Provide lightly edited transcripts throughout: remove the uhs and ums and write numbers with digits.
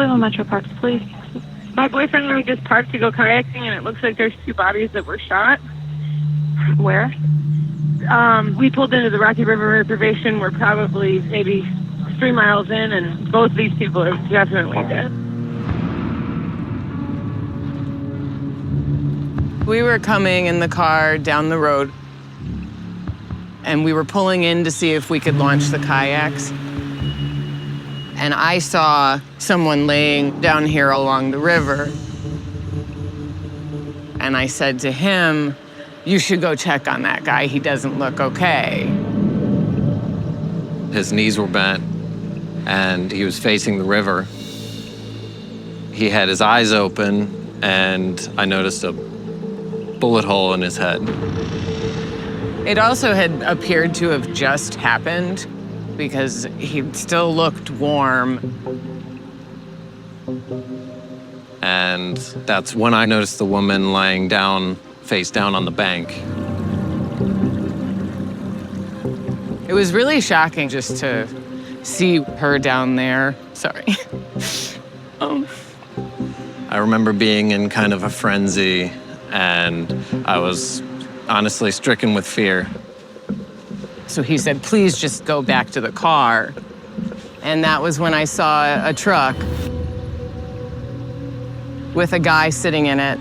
Louisville Metro Parks, please. My boyfriend and I just parked to go kayaking, and it looks like there's 2 bodies that were shot. Where? We pulled into the Rocky River Reservation. We're probably maybe 3 miles in, and both these people are definitely dead. We were coming in the car down the road, and we were pulling in to see if we could launch the kayaks. And I saw someone laying down here along the river. And I said to him, "You should go check on that guy. He doesn't look okay." His knees were bent, and he was facing the river. He had his eyes open, and I noticed a bullet hole in his head. It also had appeared to have just happened because he still looked warm. And that's when I noticed the woman lying down, face down on the bank. It was really shocking just to see her down there. Sorry. I remember being in kind of a frenzy, and I was honestly stricken with fear. So he said, "Please just go back to the car." And that was when I saw a truck with a guy sitting in it.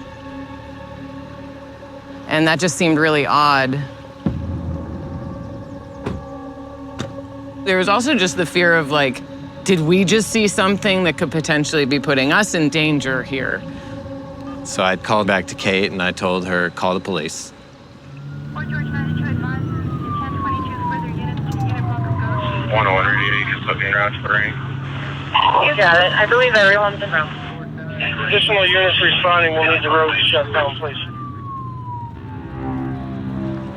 And that just seemed really odd. There was also just the fear of like, did we just see something that could potentially be putting us in danger here? So I called back to Kate and I told her, call the police. Fort George Manager advises the 1022 further units to unit block of Ghost. 100, you can put me in route for rain. You got it. I believe everyone's in route. Additional units responding, we'll need the road shut down, please.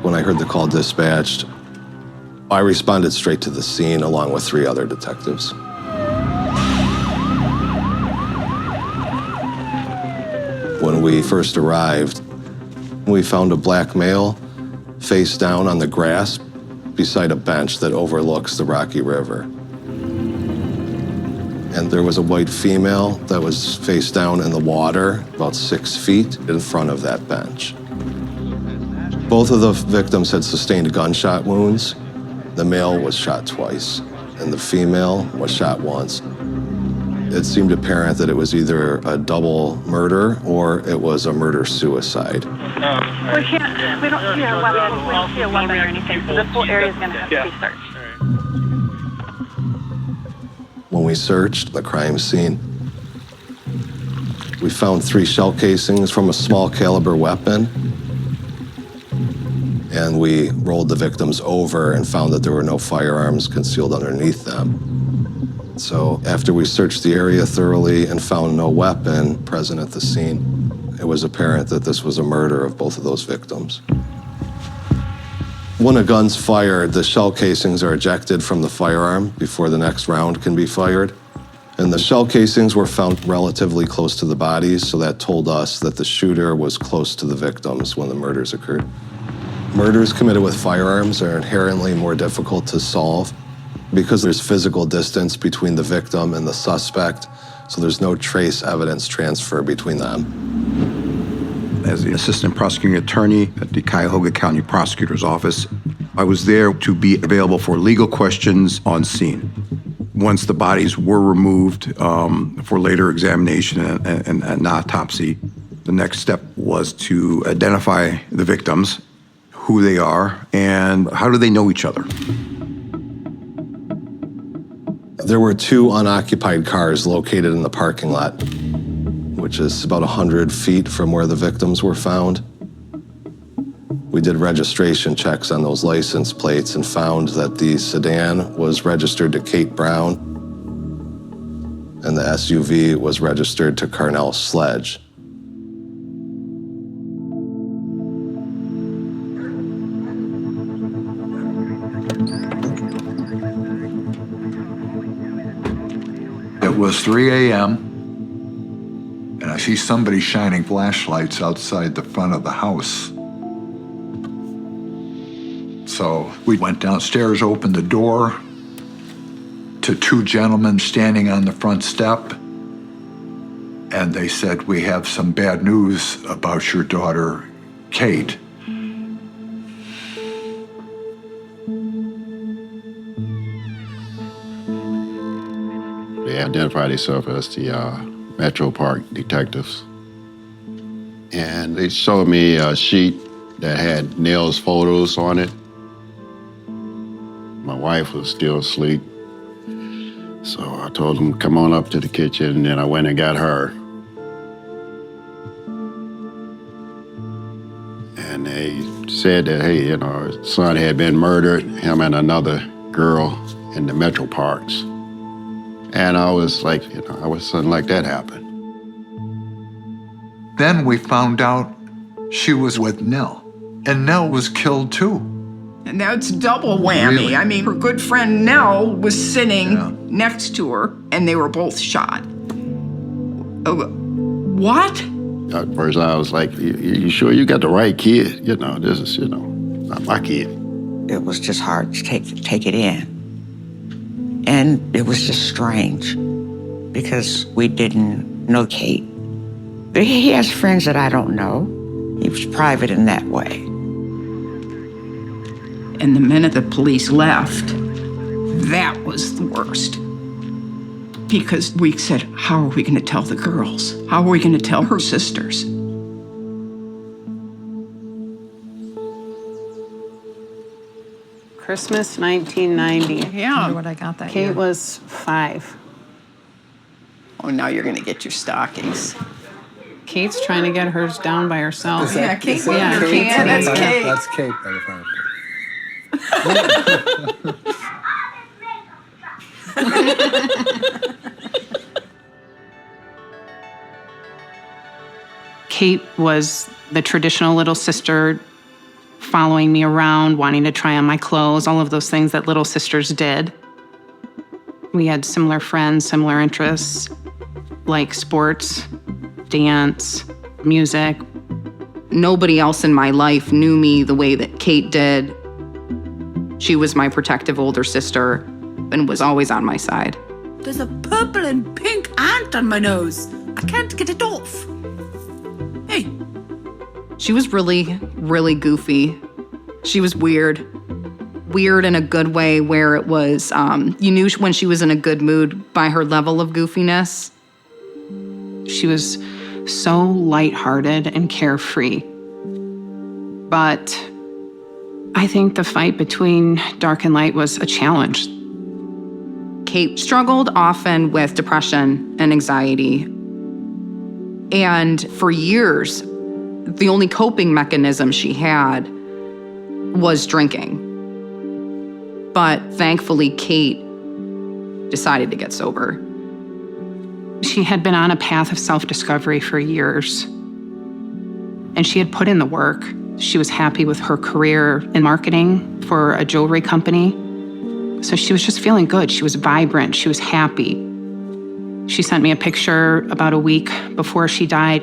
When I heard the call dispatched, I responded straight to the scene along with 3 other detectives. When we first arrived, we found a black male face down on the grass beside a bench that overlooks the Rocky River. And there was a white female that was face down in the water about 6 feet in front of that bench. Both of the victims had sustained gunshot wounds. The male was shot twice, and the female was shot once. It seemed apparent that it was either a double murder or it was a murder-suicide. We don't see a weapon. We don't see a weapon or anything, so this whole area is going to have to be searched. When we searched the crime scene, we found 3 shell casings from a small caliber weapon, and we rolled the victims over and found that there were no firearms concealed underneath them. So after we searched the area thoroughly and found no weapon present at the scene, it was apparent that this was a murder of both of those victims. When a gun's fired, the shell casings are ejected from the firearm before the next round can be fired. And the shell casings were found relatively close to the bodies, so that told us that the shooter was close to the victims when the murders occurred. Murders committed with firearms are inherently more difficult to solve because there's physical distance between the victim and the suspect, so there's no trace evidence transfer between them. As the assistant prosecuting attorney at the Cuyahoga County Prosecutor's Office, I was there to be available for legal questions on scene. Once the bodies were removed for later examination and an autopsy, the next step was to identify the victims, who they are, and how do they know each other. There were 2 unoccupied cars located in the parking lot, which is about 100 feet from where the victims were found. We did registration checks on those license plates and found that the sedan was registered to Kate Brown and the SUV was registered to Carnell Sledge. It was 3 a.m. and I see somebody shining flashlights outside the front of the house. So we went downstairs, opened the door to 2 gentlemen standing on the front step. and they said, we have some bad news about your daughter, Kate. They identified themselves as the Metro Park detectives. And they showed me a sheet that had Nell's photos on it. My wife was still asleep. So I told them, come on up to the kitchen, and then I went and got her. And they said that, hey, you know, his son had been murdered, him and another girl in the Metro Parks. And I was like, you know, I wish something like that happened. Then we found out she was with Nell, and Nell was killed too. And that's double whammy. Really? I mean, her good friend Nell was sitting next to her, and they were both shot. What? At first I was like, you sure you got the right kid? You know, this is, you know, not my kid. It was just hard to take it in. And it was just strange because we didn't know Kate. But he has friends that I don't know. He was private in that way. And the minute the police left, that was the worst. Because we said, how are we going to tell the girls? How are we going to tell her sisters? Christmas 1990. Yeah. What I got that Kate year. was 5. Oh, now you're going to get your stockings. Kate's trying to get hers down by herself. Yeah, Kate. Yeah, Kate. That's Kate. That's Kate by the front. Kate was the traditional little sister, following me around, wanting to try on my clothes, all of those things that little sisters did. We had similar friends, similar interests, like sports, dance, music. Nobody else in my life knew me the way that Kate did. She was my protective older sister and was always on my side. There's a purple and pink ant on my nose. I can't get it off. Hey. She was really, really goofy. She was weird. Weird in a good way where it was, you knew when she was in a good mood by her level of goofiness. She was so lighthearted and carefree. But I think the fight between dark and light was a challenge. Kate struggled often with depression and anxiety. And for years, the only coping mechanism she had was drinking. But thankfully, Kate decided to get sober. She had been on a path of self-discovery for years. And she had put in the work. She was happy with her career in marketing for a jewelry company. So she was just feeling good. She was vibrant. She was happy. She sent me a picture about a week before she died,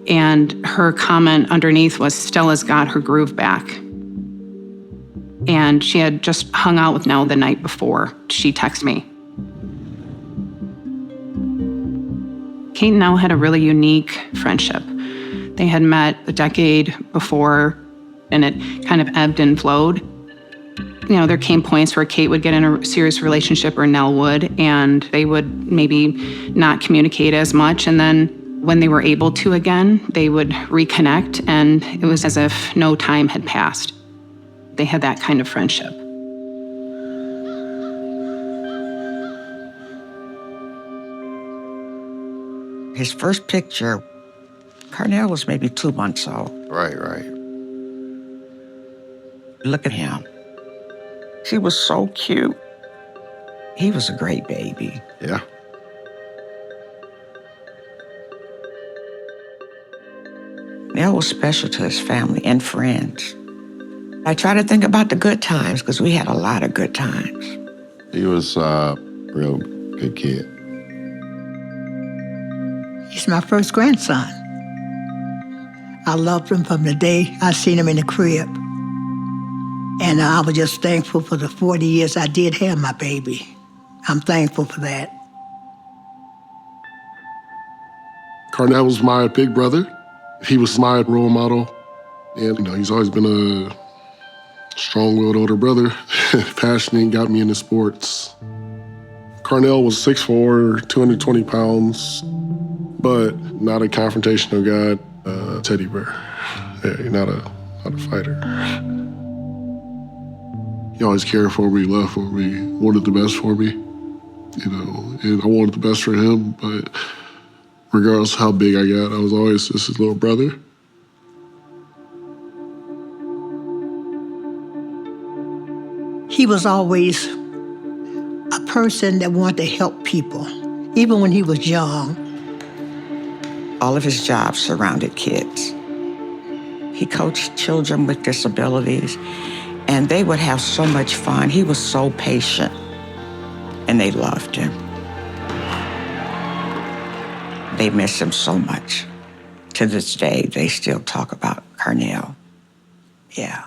and her comment underneath was, Stella's got her groove back. And she had just hung out with Nell the night before. She texted me. Kate and Nell had a really unique friendship. They had met a decade before, and it kind of ebbed and flowed. You know, there came points where Kate would get in a serious relationship, or Nell would, and they would maybe not communicate as much. And then when they were able to again, they would reconnect, and it was as if no time had passed. They had that kind of friendship. His first picture, Carnell was maybe 2 months old. Right. Look at him. He was so cute. He was a great baby. Yeah. Nell was special to his family and friends. I try to think about the good times because we had a lot of good times. He was a real good kid. He's my first grandson. I loved him from the day I seen him in the crib. And I was just thankful for the 40 years I did have my baby. I'm thankful for that. Carnell was my big brother. He was my role model. And, he's always been a strong-willed older brother, passionate, got me into sports. Carnell was 6'4", 220 pounds, but not a confrontational guy, teddy bear. Yeah, not a fighter. He always cared for me, loved for me, wanted the best for me, and I wanted the best for him, but regardless of how big I got, I was always just his little brother. He was always a person that wanted to help people, even when he was young. All of his jobs surrounded kids. He coached children with disabilities, and they would have so much fun. He was so patient, and they loved him. They miss him so much. To this day, they still talk about Carnell. Yeah.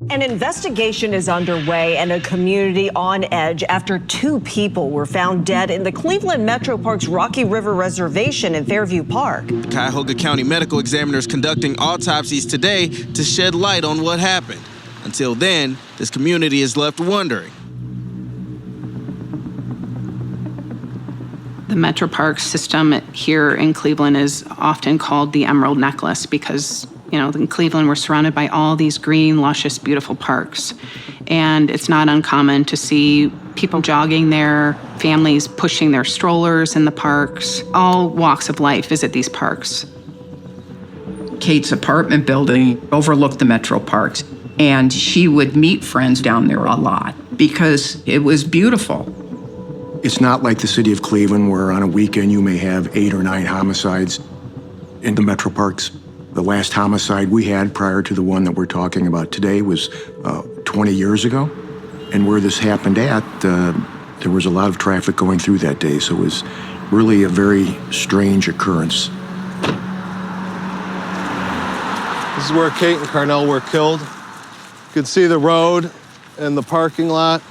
An investigation is underway and a community on edge after 2 people were found dead in the Cleveland Metro Park's Rocky River Reservation in Fairview Park. The Cuyahoga County medical examiner is conducting autopsies today to shed light on what happened. Until then, this community is left wondering. The Metro Park system here in Cleveland is often called the Emerald Necklace because in Cleveland, we're surrounded by all these green, luscious, beautiful parks. And it's not uncommon to see people jogging there, families pushing their strollers in the parks. All walks of life visit these parks. Kate's apartment building overlooked the Metro Parks, and she would meet friends down there a lot because it was beautiful. It's not like the city of Cleveland where on a weekend you may have 8 or 9 homicides in the Metro Parks. The last homicide we had prior to the one that we're talking about today was 20 years ago. And where this happened at, there was a lot of traffic going through that day, so it was really a very strange occurrence. This is where Kate and Carnell were killed. You can see the road and the parking lot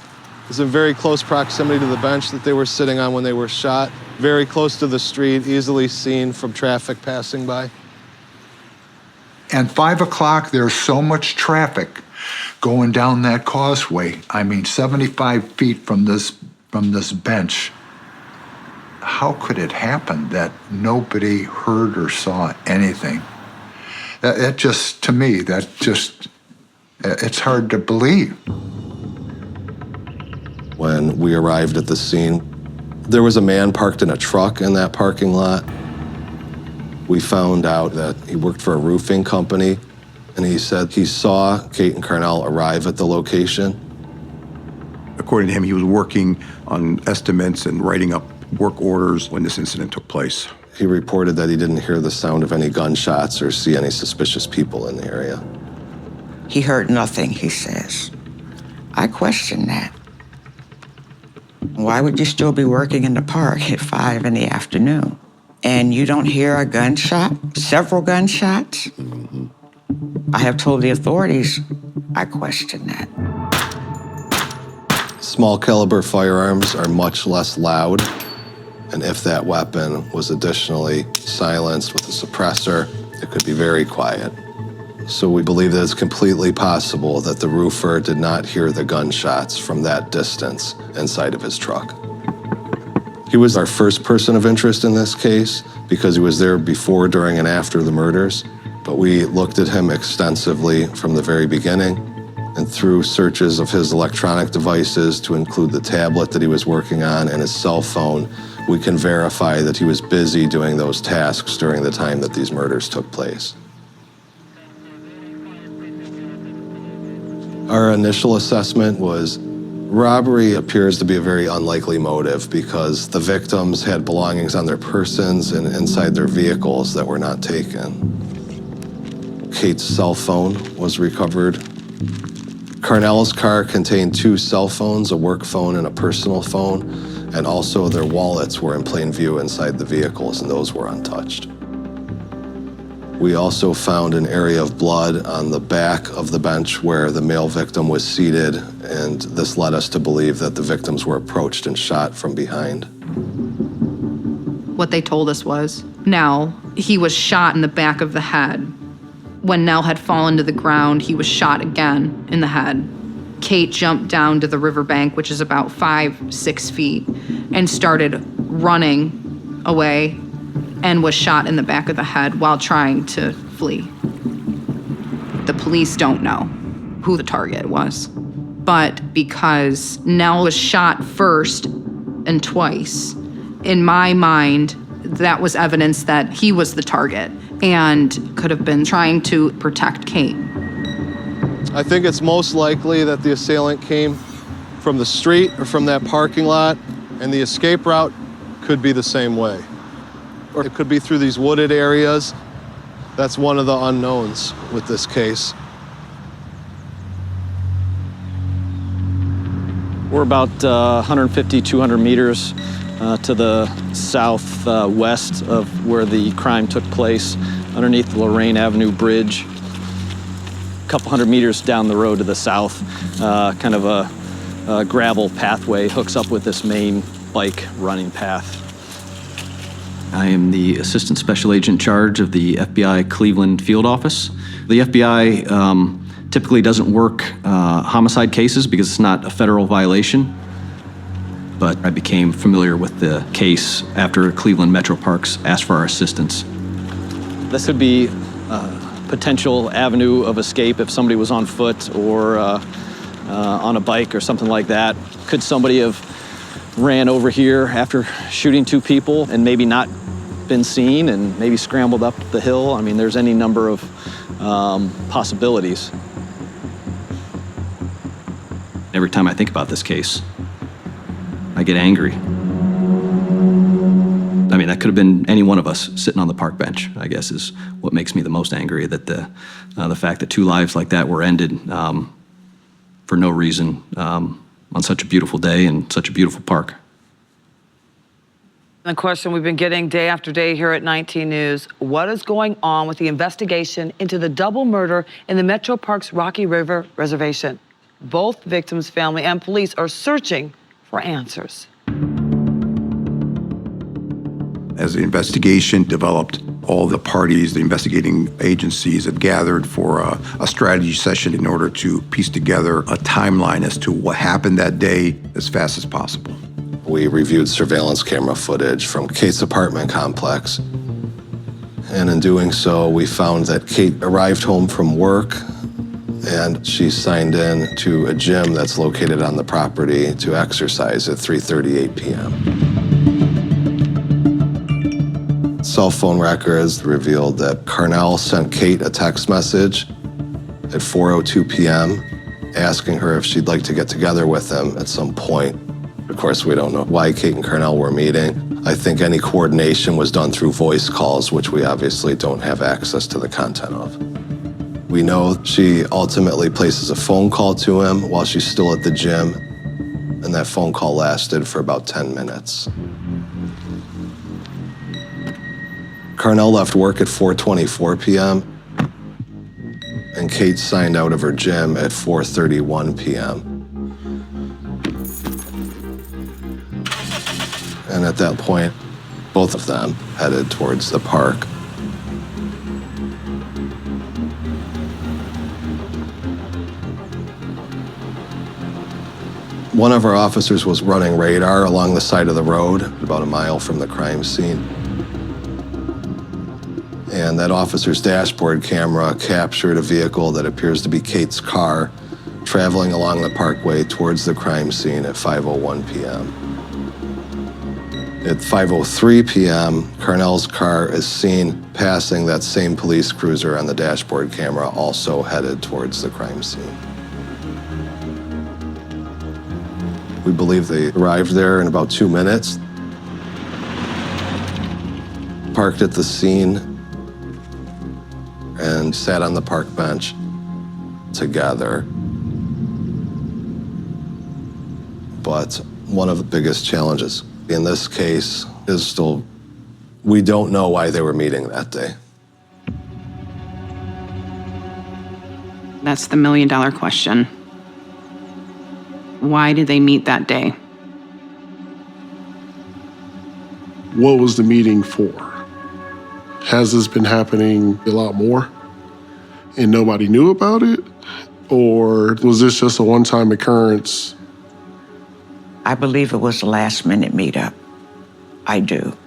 is in very close proximity to the bench that they were sitting on when they were shot. Very close to the street, easily seen from traffic passing by. And 5 o'clock, there's so much traffic going down that causeway. 75 feet from this bench. How could it happen that nobody heard or saw anything? That just, to me, it's hard to believe. When we arrived at the scene, there was a man parked in a truck in that parking lot. We found out that he worked for a roofing company, and he said he saw Kate and Carnell arrive at the location. According to him, he was working on estimates and writing up work orders when this incident took place. He reported that he didn't hear the sound of any gunshots or see any suspicious people in the area. He heard nothing, he says. I question that. Why would you still be working in the park at 5 in the afternoon? And you don't hear a gunshot, several gunshots? Mm-hmm. I have told the authorities, I question that. Small caliber firearms are much less loud, and if that weapon was additionally silenced with a suppressor, it could be very quiet. So we believe that it's completely possible that the roofer did not hear the gunshots from that distance inside of his truck. He was our first person of interest in this case because he was there before, during, and after the murders. But we looked at him extensively from the very beginning, and through searches of his electronic devices to include the tablet that he was working on and his cell phone, we can verify that he was busy doing those tasks during the time that these murders took place. Our initial assessment was robbery appears to be a very unlikely motive because the victims had belongings on their persons and inside their vehicles that were not taken. Kate's cell phone was recovered. Carnell's car contained 2 cell phones, a work phone and a personal phone, and also their wallets were in plain view inside the vehicles, and those were untouched. We also found an area of blood on the back of the bench where the male victim was seated, and this led us to believe that the victims were approached and shot from behind. What they told us was, Nell, he was shot in the back of the head. When Nell had fallen to the ground, he was shot again in the head. Kate jumped down to the riverbank, which is about 5-6 feet, and started running away and was shot in the back of the head while trying to flee. The police don't know who the target was, but because Nell was shot first and twice, in my mind, that was evidence that he was the target and could have been trying to protect Kate. I think it's most likely that the assailant came from the street or from that parking lot, and the escape route could be the same way. Or it could be through these wooded areas. That's one of the unknowns with this case. We're about 150, 200 meters to the southwest of where the crime took place, underneath the Lorraine Avenue Bridge. A couple hundred meters down the road to the south, kind of a gravel pathway hooks up with this main bike running path. I am the Assistant Special Agent in charge of the FBI Cleveland Field Office. The FBI typically doesn't work homicide cases because it's not a federal violation. But I became familiar with the case after Cleveland Metro Parks asked for our assistance. This could be a potential avenue of escape if somebody was on foot or on a bike or something like that. Could somebody have ran over here after shooting 2 people and maybe not been seen and maybe scrambled up the hill? I mean, there's any number of possibilities. Every time I think about this case, I get angry. I mean, that could have been any one of us sitting on the park bench, I guess, is what makes me the most angry, that the fact that 2 lives like that were ended for no reason on such a beautiful day in such a beautiful park. The question we've been getting day after day here at 19 News, what is going on with the investigation into the double murder in the Metro Parks Rocky River Reservation? Both victims' family and police are searching for answers. As the investigation developed, all the parties, the investigating agencies had gathered for a strategy session in order to piece together a timeline as to what happened that day as fast as possible. We reviewed surveillance camera footage from Kate's apartment complex. And in doing so, we found that Kate arrived home from work and she signed in to a gym that's located on the property to exercise at 3:38 p.m. Cell phone records revealed that Carnell sent Kate a text message at 4:02 p.m. asking her if she'd like to get together with him at some point. Of course, we don't know why Kate and Carnell were meeting. I think any coordination was done through voice calls, which we obviously don't have access to the content of. We know she ultimately places a phone call to him while she's still at the gym, and that phone call lasted for about 10 minutes. Carnell left work at 4:24 p.m., and Kate signed out of her gym at 4:31 p.m. And at that point, both of them headed towards the park. One of our officers was running radar along the side of the road, about a mile from the crime scene. And that officer's dashboard camera captured a vehicle that appears to be Kate's car traveling along the parkway towards the crime scene at 5:01 p.m. At 5:03 p.m., Carnell's car is seen passing that same police cruiser on the dashboard camera, also headed towards the crime scene. We believe they arrived there in about 2 minutes, parked at the scene, and sat on the park bench together. But one of the biggest challenges in this case is still, we don't know why they were meeting that day. That's the million-dollar question. Why did they meet that day? What was the meeting for? Has this been happening a lot more and nobody knew about it? Or was this just a one-time occurrence? I believe it was a last-minute meetup. I do.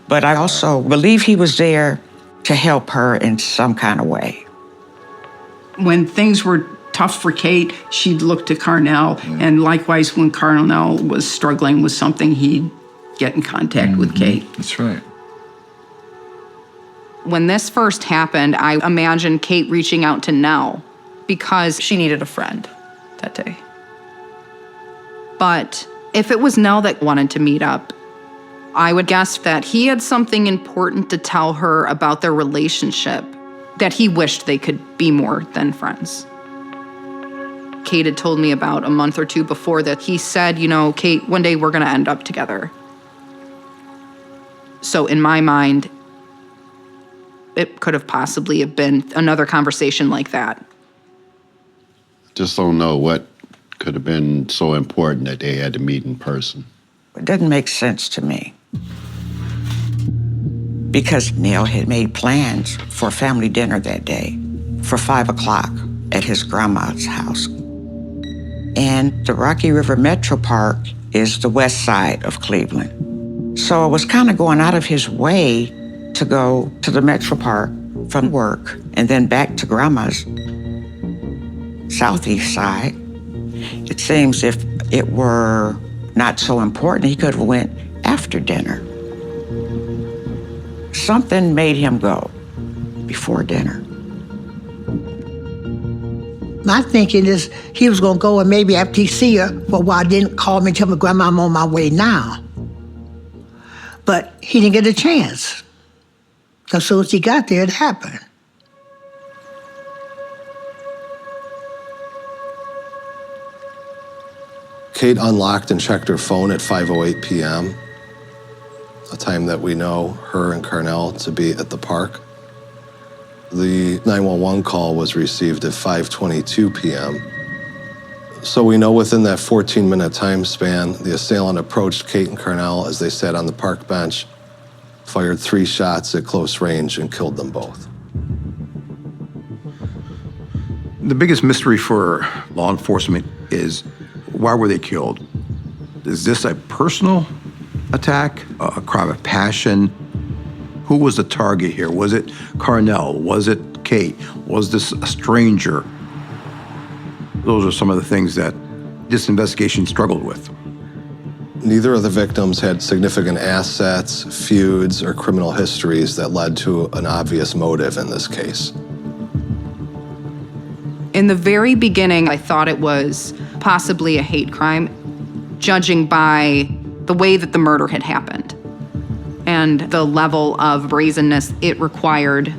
But I also believe he was there to help her in some kind of way. When things were tough for Kate, she'd look to Carnell, and likewise when Carnell was struggling with something, he'd get in contact with Kate. That's right. When this first happened, I imagined Kate reaching out to Nell because she needed a friend that day. But if it was Nell that wanted to meet up, I would guess that he had something important to tell her about their relationship, that he wished they could be more than friends. Kate had told me about a month or two before that he said, you know, Kate, one day we're gonna end up together. So in my mind, it could have possibly have been another conversation like that. Just don't know what could have been so important that they had to meet in person. It doesn't make sense to me. Because Neil had made plans for family dinner that day for 5 o'clock at his grandma's house. And the Rocky River Metro Park is the west side of Cleveland. So it was kind of going out of his way to go to the Metro Park from work and then back to grandma's southeast side. It seems if it were not so important, he could have went after dinner. Something made him go before dinner. My thinking is he was gonna go and maybe after he see her for a while, didn't call me and tell me, Grandma, I'm on my way now. But he didn't get a chance. As soon as he got there, it happened. Kate unlocked and checked her phone at 5:08 p.m., a time that we know her and Carnell to be at the park. The 911 call was received at 5:22 p.m. So we know within that 14-minute time span, the assailant approached Kate and Carnell as they sat on the park bench, fired 3 shots at close range, and killed them both. The biggest mystery for law enforcement is why were they killed? Is this a personal attack, a crime of passion? Who was the target here? Was it Carnell? Was it Kate? Was this a stranger? Those are some of the things that this investigation struggled with. Neither of the victims had significant assets, feuds, or criminal histories that led to an obvious motive in this case. In the very beginning, I thought it was possibly a hate crime, judging by the way that the murder had happened and the level of brazenness it required.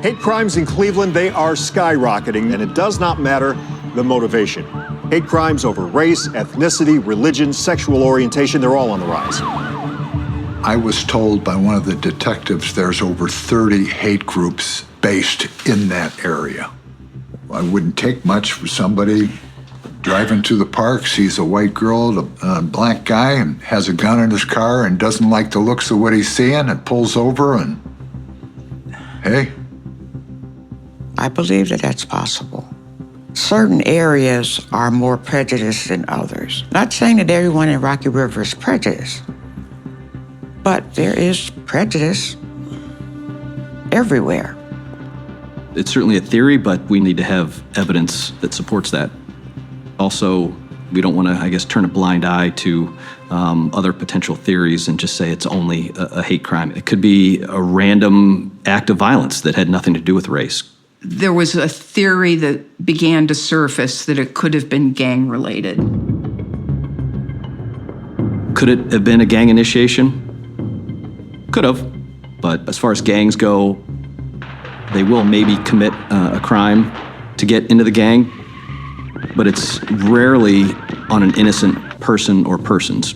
Hate crimes in Cleveland, they are skyrocketing, and it does not matter the motivation. Hate crimes over race, ethnicity, religion, sexual orientation, they're all on the rise. I was told by one of the detectives there's over 30 hate groups based in that area. I wouldn't take much for somebody driving through the park, sees a white girl, a black guy, and has a gun in his car and doesn't like the looks of what he's seeing and pulls over and, hey. I believe that that's possible. Certain areas are more prejudiced than others. Not saying that everyone in Rocky River is prejudiced, but there is prejudice everywhere. It's certainly a theory, but we need to have evidence that supports that. Also, we don't want to, I guess, turn a blind eye to other potential theories and just say it's only a hate crime. It could be a random act of violence that had nothing to do with race. There was a theory that began to surface that it could have been gang-related. Could it have been a gang initiation? Could have, but as far as gangs go, they will maybe commit a crime to get into the gang, but it's rarely on an innocent person or persons.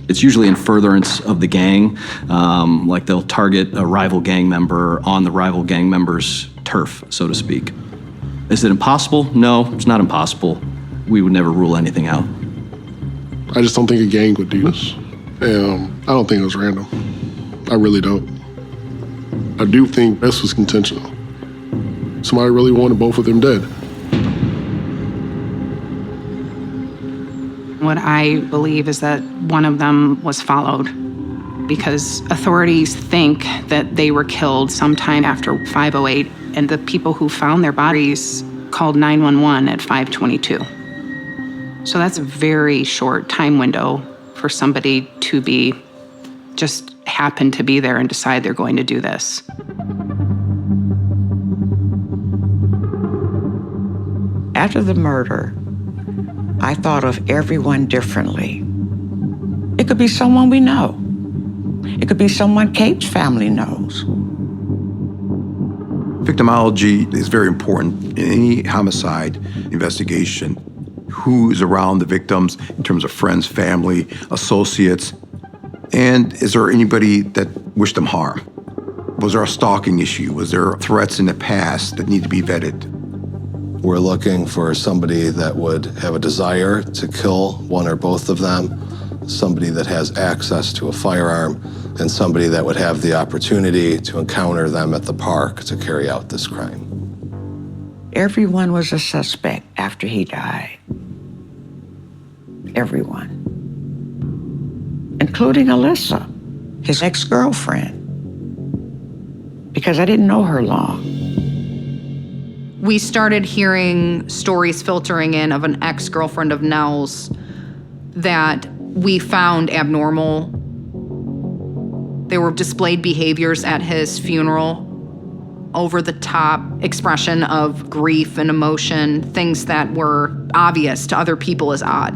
It's usually in furtherance of the gang, like they'll target a rival gang member on the rival gang member's turf, so to speak. Is it impossible? No, it's not impossible. We would never rule anything out. I just don't think a gang would do this. I don't think it was random. I really don't. I do think this was intentional. Somebody really wanted both of them dead. What I believe is that one of them was followed because authorities think that they were killed sometime after 5:08, and the people who found their bodies called 911 at 5:22. So that's a very short time window for somebody to be just happen to be there and decide they're going to do this. After the murder, I thought of everyone differently. It could be someone we know. It could be someone Kate's family knows. Victimology is very important in any homicide investigation. Who is around the victims in terms of friends, family, associates, and is there anybody that wished them harm? Was there a stalking issue? Was there threats in the past that need to be vetted? We're looking for somebody that would have a desire to kill one or both of them, somebody that has access to a firearm, and somebody that would have the opportunity to encounter them at the park to carry out this crime. Everyone was a suspect after he died. Everyone. Including Alyssa, his ex-girlfriend. Because I didn't know her long. We started hearing stories filtering in of an ex-girlfriend of Nell's that we found abnormal. There were displayed behaviors at his funeral, over-the-top expression of grief and emotion, things that were obvious to other people as odd.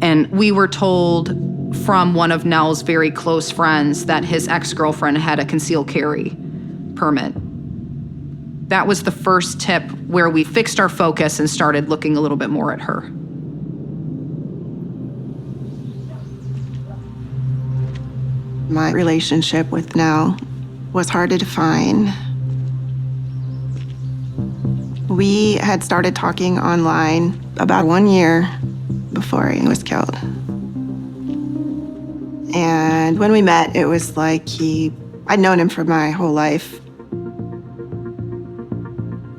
And we were told from one of Nell's very close friends that his ex-girlfriend had a concealed carry permit. That was the first tip where we fixed our focus and started looking a little bit more at her. My relationship with Nell was hard to define. We had started talking online about 1 year before he was killed. And when we met, it was like I'd known him for my whole life.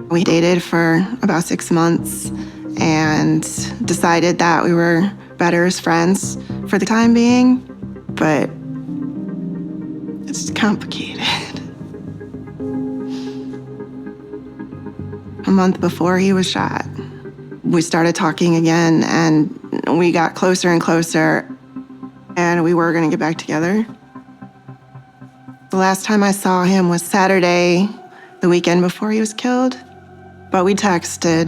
We dated for about 6 months and decided that we were better as friends for the time being, but it's complicated. A month before he was shot, we started talking again and we got closer and closer and we were gonna get back together. The last time I saw him was Saturday, the weekend before he was killed. But we texted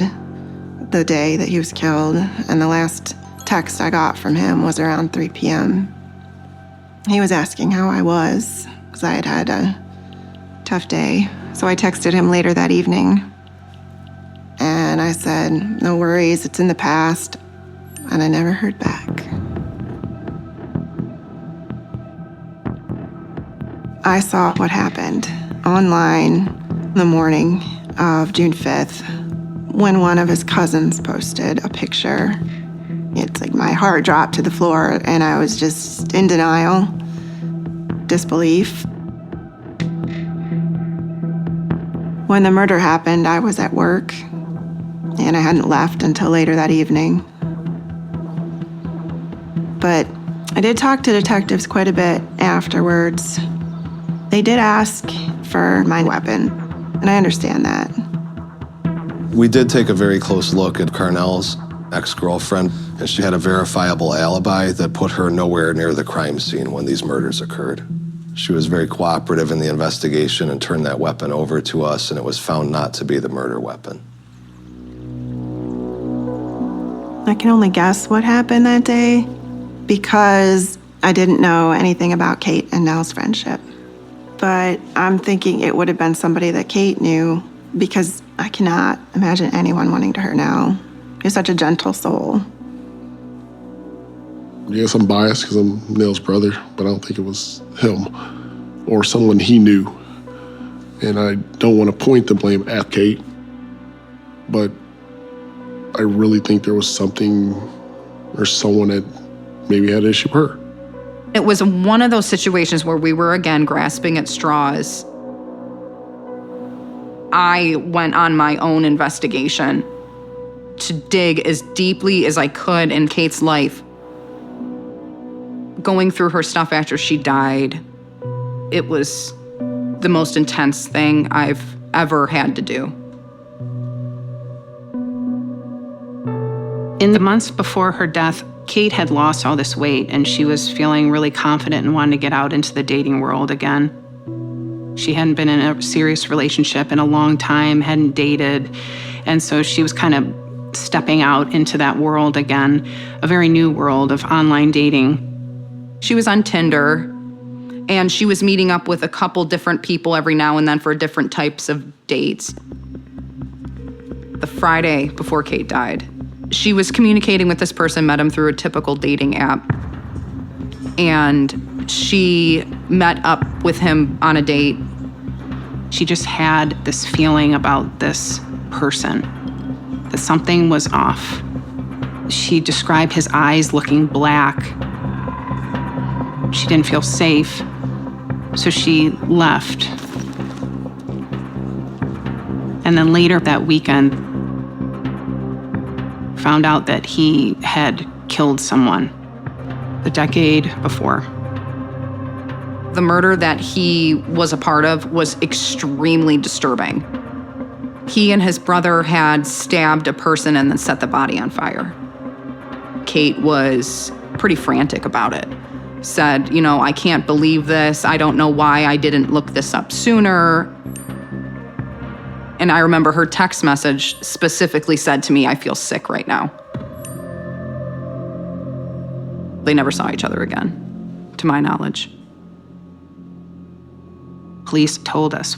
the day that he was killed, and the last text I got from him was around 3 p.m. He was asking how I was, because I had had a tough day. So I texted him later that evening, and I said, no worries, it's in the past, and I never heard back. I saw what happened online the morning of June 5th, when one of his cousins posted a picture. It's like my heart dropped to the floor and I was just in denial, disbelief. When the murder happened, I was at work and I hadn't left until later that evening. But I did talk to detectives quite a bit afterwards. They did ask for my weapon, and I understand that. We did take a very close look at Carnell's ex-girlfriend, and she had a verifiable alibi that put her nowhere near the crime scene when these murders occurred. She was very cooperative in the investigation and turned that weapon over to us, and it was found not to be the murder weapon. I can only guess what happened that day because I didn't know anything about Kate and Nell's friendship. But I'm thinking it would have been somebody that Kate knew because I cannot imagine anyone wanting to hurt Nell. He's such a gentle soul. Yes, I'm biased because I'm Nell's brother, but I don't think it was him or someone he knew. And I don't want to point the blame at Kate, but I really think there was something or someone that maybe had an issue with her. It was one of those situations where we were again grasping at straws. I went on my own investigation to dig as deeply as I could in Kate's life. Going through her stuff after she died, it was the most intense thing I've ever had to do. In the months before her death, Kate had lost all this weight and she was feeling really confident and wanted to get out into the dating world again. She hadn't been in a serious relationship in a long time, hadn't dated, and so she was kind of stepping out into that world again, a very new world of online dating. She was on Tinder, and she was meeting up with a couple different people every now and then for different types of dates. The Friday before Kate died, she was communicating with this person, met him through a typical dating app, and she met up with him on a date. She just had this feeling about this person, that something was off. She described his eyes looking black. She didn't feel safe, so she left. And then later that weekend, found out that he had killed someone the decade before. The murder that he was a part of was extremely disturbing. He and his brother had stabbed a person and then set the body on fire. Kate was pretty frantic about it. Said, I can't believe this. I don't know why I didn't look this up sooner. And I remember her text message specifically said to me, "I feel sick right now." They never saw each other again, to my knowledge. Police told us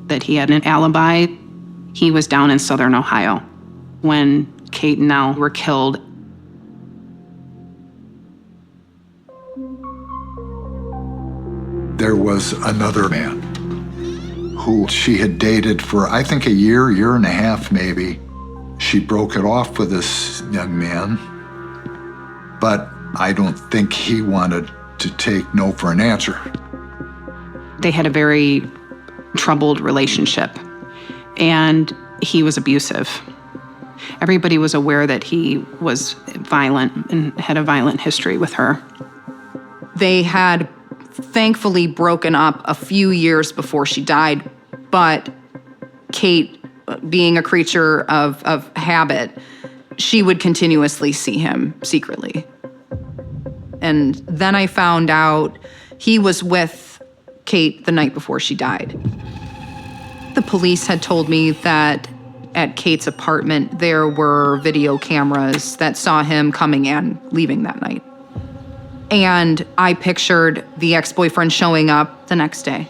that he had an alibi. He was down in southern Ohio when Kate and Nell were killed. There was another man who she had dated for, I think, a year and a half maybe. She broke it off with this young man, but I don't think he wanted to take no for an answer. They had a very troubled relationship, and he was abusive. Everybody was aware that he was violent and had a violent history with her. They had thankfully broken up a few years before she died, but Kate, being a creature of habit, she would continuously see him secretly. And then I found out he was with Kate the night before she died. The police had told me that at Kate's apartment there were video cameras that saw him coming and leaving that night. And I pictured the ex-boyfriend showing up the next day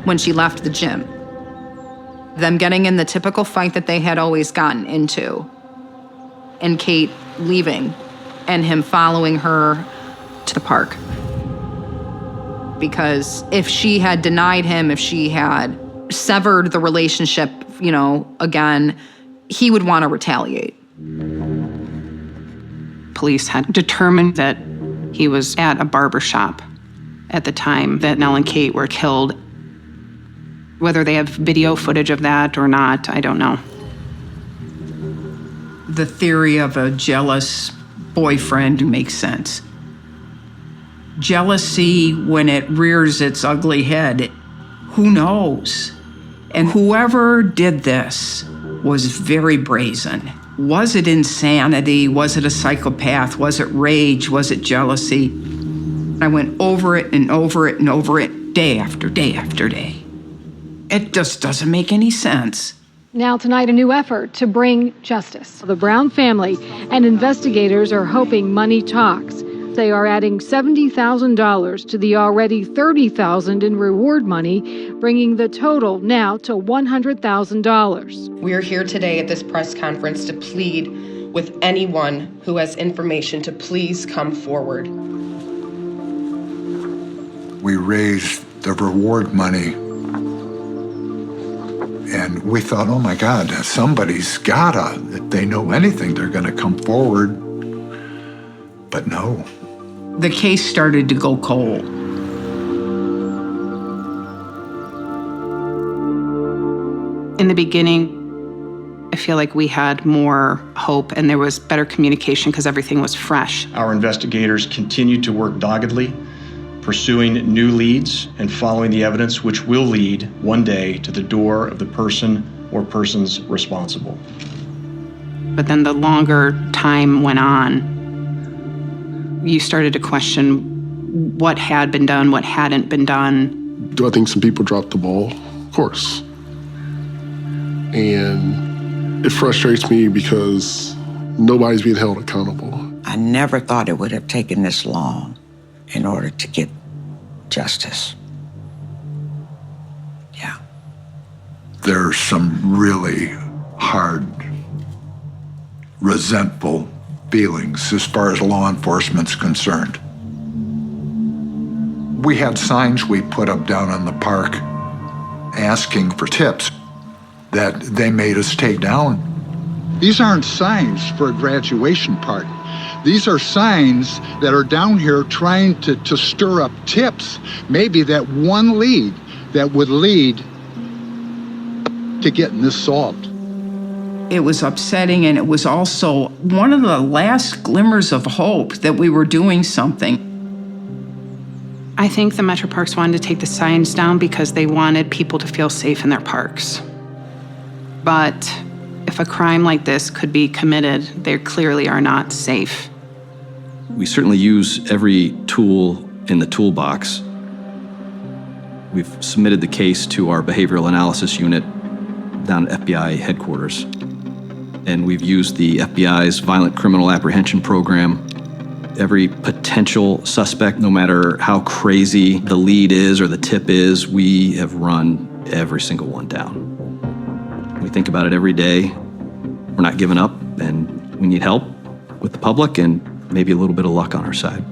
when she left the gym. Them getting in the typical fight that they had always gotten into. And Kate leaving and him following her to the park. Because if she had denied him, if she had severed the relationship, again, he would want to retaliate. Police had determined that he was at a barber shop at the time that Nell and Kate were killed. Whether they have video footage of that or not, I don't know. The theory of a jealous boyfriend makes sense. Jealousy, when it rears its ugly head, who knows? And whoever did this was very brazen. Was it insanity? Was it a psychopath? Was it rage? Was it jealousy? I went over it and over it and over it, day after day after day. It just doesn't make any sense. Now tonight, a new effort to bring justice. The Brown family and investigators are hoping money talks. They are adding $70,000 to the already $30,000 in reward money, bringing the total now to $100,000. We are here today at this press conference to plead with anyone who has information to please come forward. We raised the reward money, and we thought, oh my God, somebody's gotta. If they know anything, they're gonna come forward. But no, the case started to go cold. In the beginning, I feel like we had more hope and there was better communication because everything was fresh. Our investigators continued to work doggedly, pursuing new leads and following the evidence which will lead one day to the door of the person or persons responsible. But then the longer time went on, you started to question what had been done, what hadn't been done. Do I think some people dropped the ball? Of course. And it frustrates me because nobody's being held accountable. I never thought it would have taken this long in order to get justice. Yeah. There's some really hard, resentful feelings as far as law enforcement's concerned. We had signs we put up down in the park asking for tips that they made us take down. These aren't signs for a graduation party. These are signs that are down here trying to stir up tips, maybe that one lead that would lead to getting this solved. It was upsetting, and it was also one of the last glimmers of hope that we were doing something. I think the Metro Parks wanted to take the signs down because they wanted people to feel safe in their parks. But if a crime like this could be committed, they clearly are not safe. We certainly use every tool in the toolbox. We've submitted the case to our behavioral analysis unit down at FBI headquarters. And we've used the FBI's violent criminal apprehension program. Every potential suspect, no matter how crazy the lead is or the tip is, we have run every single one down. We think about it every day. We're not giving up, and we need help with the public and maybe a little bit of luck on our side.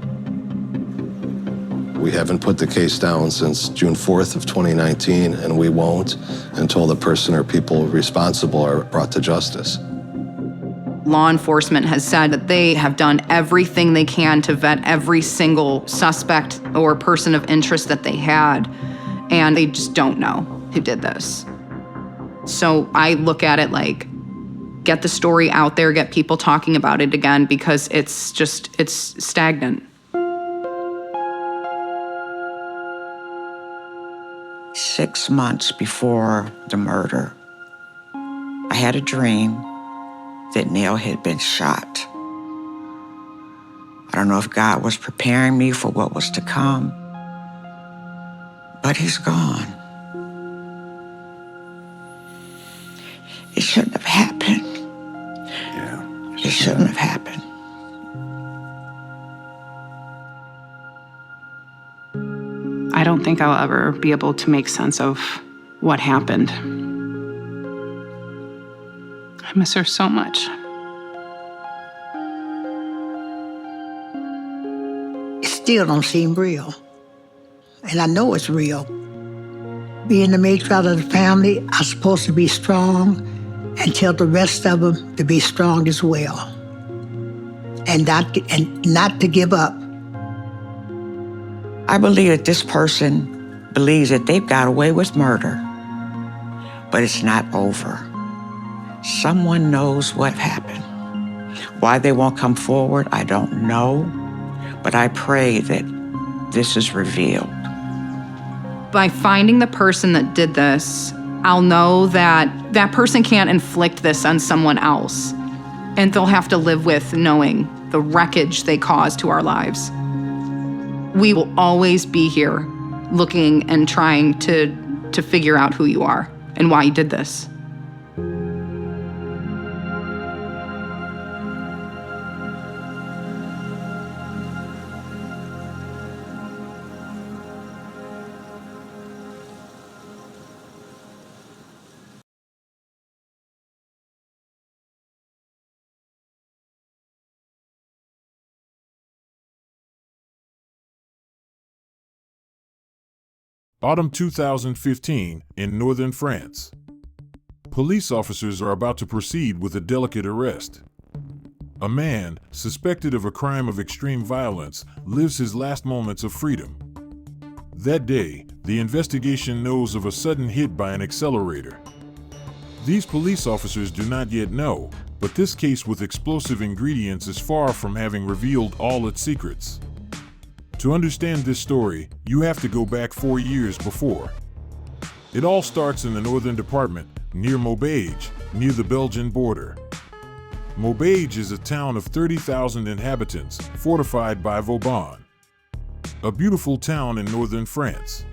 We haven't put the case down since June 4th of 2019, and we won't until the person or people responsible are brought to justice. Law enforcement has said that they have done everything they can to vet every single suspect or person of interest that they had, and they just don't know who did this. So I look at it like, get the story out there, get people talking about it again, because it's stagnant. Six months before the murder, I had a dream that Neil had been shot. I don't know if God was preparing me for what was to come, but he's gone. It shouldn't have happened. Yeah. It shouldn't have happened. I don't think I'll ever be able to make sense of what happened. I miss her so much. It still don't seem real. And I know it's real. Being the matriarch of the family, I'm supposed to be strong and tell the rest of them to be strong as well. And not to give up. I believe that this person believes that they've got away with murder, but it's not over. Someone knows what happened. Why they won't come forward, I don't know, but I pray that this is revealed. By finding the person that did this, I'll know that that person can't inflict this on someone else, and they'll have to live with knowing the wreckage they caused to our lives. We will always be here looking and trying to figure out who you are and why you did this. Autumn 2015 in northern France. Police officers are about to proceed with a delicate arrest. A man, suspected of a crime of extreme violence, lives his last moments of freedom. That day, the investigation knows of a sudden hit by an accelerator. These police officers do not yet know, but this case with explosive ingredients is far from having revealed all its secrets. To understand this story, you have to go back 4 years before. It all starts in the Northern Department, near Maubeuge, near the Belgian border. Maubeuge is a town of 30,000 inhabitants, fortified by Vauban. A beautiful town in northern France.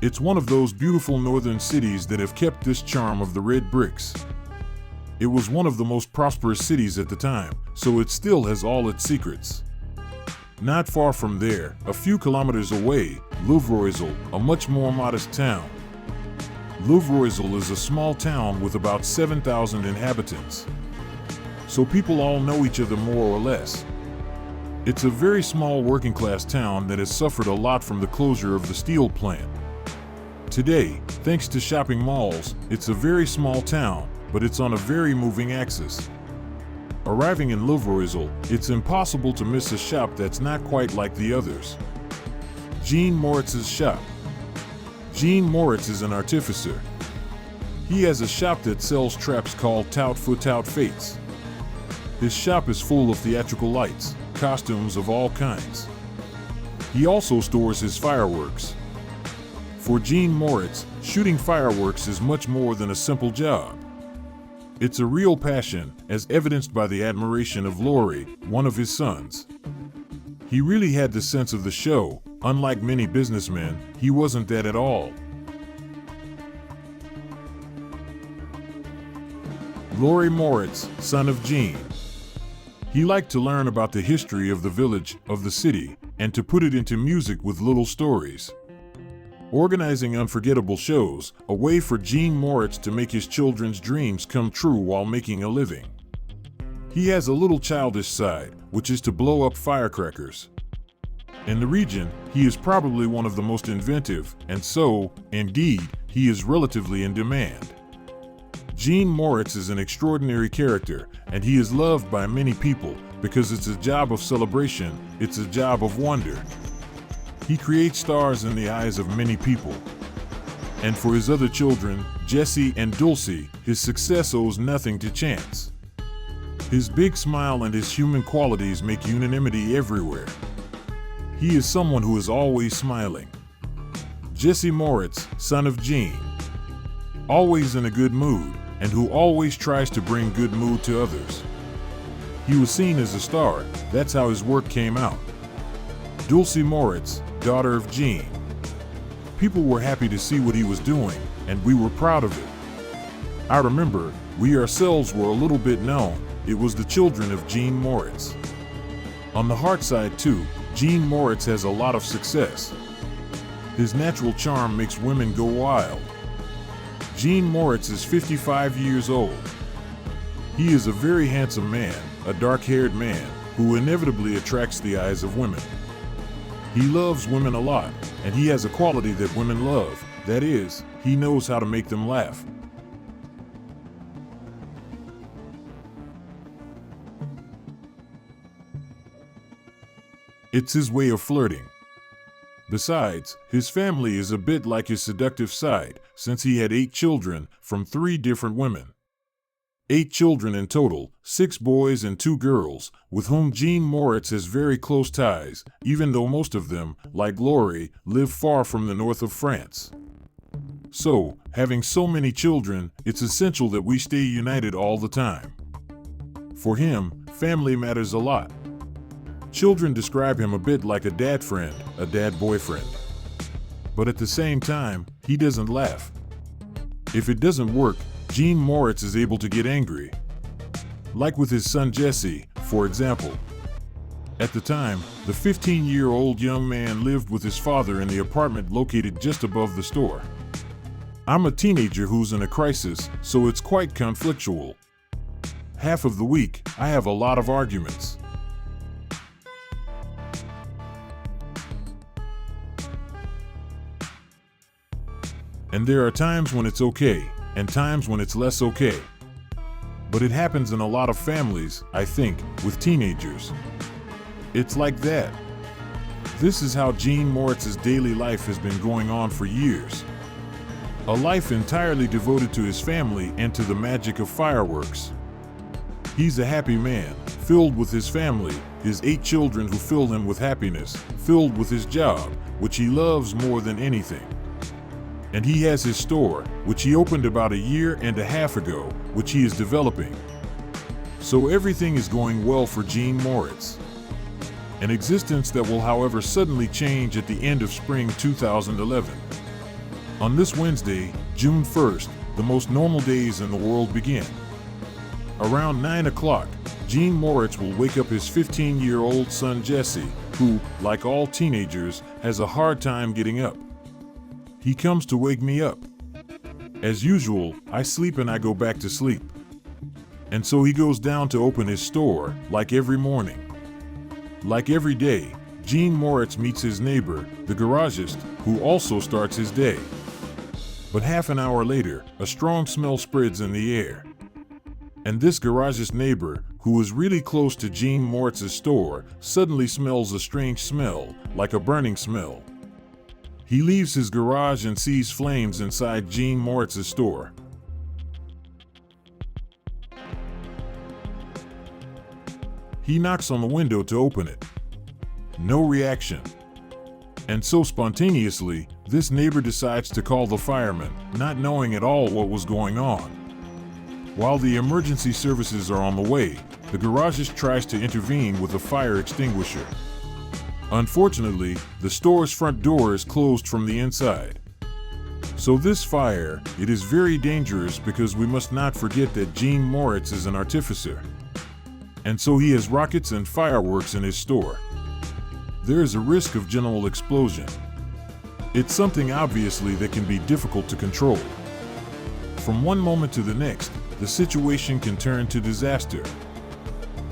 It's one of those beautiful northern cities that have kept this charm of the red bricks. It was one of the most prosperous cities at the time, so it still has all its secrets. Not far from there, a few kilometers away, Louvreoiselle, a much more modest town. Louvreoiselle is a small town with about 7,000 inhabitants. So people all know each other more or less. It's a very small working-class town that has suffered a lot from the closure of the steel plant. Today, thanks to shopping malls, it's a very small town, but it's on a very moving axis. Arriving in Louvreoiselle, it's impossible to miss a shop that's not quite like the others. Jean Moritz's shop. Jean Moritz is an artificer. He has a shop that sells traps called Tout for Tout Fates. His shop is full of theatrical lights, costumes of all kinds. He also stores his fireworks. For Jean Moritz, shooting fireworks is much more than a simple job. It's a real passion, as evidenced by the admiration of Laurie, one of his sons. He really had the sense of the show. Unlike many businessmen, he wasn't that at all. Laurie Moritz, son of Jean. He liked to learn about the history of the village, of the city, and to put it into music with little stories. Organizing unforgettable shows, a way for Jean Moritz to make his children's dreams come true while making a living. He has a little childish side, which is to blow up firecrackers. In the region, he is probably one of the most inventive, and so, indeed, he is relatively in demand. Jean Moritz is an extraordinary character, and he is loved by many people because it's a job of celebration, it's a job of wonder. He creates stars in the eyes of many people. And for his other children, Jesse and Dulcie, his success owes nothing to chance. His big smile and his human qualities make unanimity everywhere. He is someone who is always smiling. Jesse Moritz, son of Jean. Always in a good mood, and who always tries to bring good mood to others. He was seen as a star, that's how his work came out. Dulcie Moritz, daughter of Jean. People were happy to see what he was doing, and we were proud of it. I remember, we ourselves were a little bit known, it was the children of Jean Moritz. On the heart side too, Jean Moritz has a lot of success. His natural charm makes women go wild. Jean Moritz is 55 years old. He is a very handsome man, a dark-haired man, who inevitably attracts the eyes of women. He loves women a lot, and he has a quality that women love, that is, he knows how to make them laugh. It's his way of flirting. Besides, his family is a bit like his seductive side, since he had 8 children from 3 different women. 8 children in total, 6 boys and 2 girls, with whom Jean Moritz has very close ties, even though most of them, like Laurie, live far from the north of France. So, having so many children, it's essential that we stay united all the time. For him, family matters a lot. Children describe him a bit like a dad friend, a dad boyfriend. But at the same time, he doesn't laugh. If it doesn't work, Jean Moritz is able to get angry. Like with his son Jesse, for example. At the time, the 15-year-old young man lived with his father in the apartment located just above the store. I'm a teenager who's in a crisis, so it's quite conflictual. Half of the week, I have a lot of arguments. And there are times when it's okay, and times when it's less okay. But it happens in a lot of families, I think, with teenagers. It's like that. This is how Gene Moritz's daily life has been going on for years. A life entirely devoted to his family and to the magic of fireworks. He's a happy man, filled with his family, his 8 children who fill him with happiness, filled with his job, which he loves more than anything. And he has his store, which he opened about a year and a half ago, which he is developing. So everything is going well for Gene Moritz. An existence that will, however, suddenly change at the end of spring 2011. On this Wednesday, June 1st, the most normal days in the world begin. Around 9 o'clock, Gene Moritz will wake up his 15-year-old son Jesse, who, like all teenagers, has a hard time getting up. He comes to wake me up. As usual, I sleep and I go back to sleep. And so he goes down to open his store, like every morning. Like every day, Gene Moritz meets his neighbor, the garagist, who also starts his day. But half an hour later, a strong smell spreads in the air. And this garagist neighbor, who is really close to Gene Moritz's store, suddenly smells a strange smell, like a burning smell. He leaves his garage and sees flames inside Gene Moritz's store. He knocks on the window to open it. No reaction. And so spontaneously, this neighbor decides to call the firemen, not knowing at all what was going on. While the emergency services are on the way, the garagist tries to intervene with a fire extinguisher. Unfortunately, the store's front door is closed from the inside. So this fire, it is very dangerous because we must not forget that Gene Moritz is an artificer. And so he has rockets and fireworks in his store. There is a risk of general explosion. It's something obviously that can be difficult to control. From one moment to the next, the situation can turn to disaster.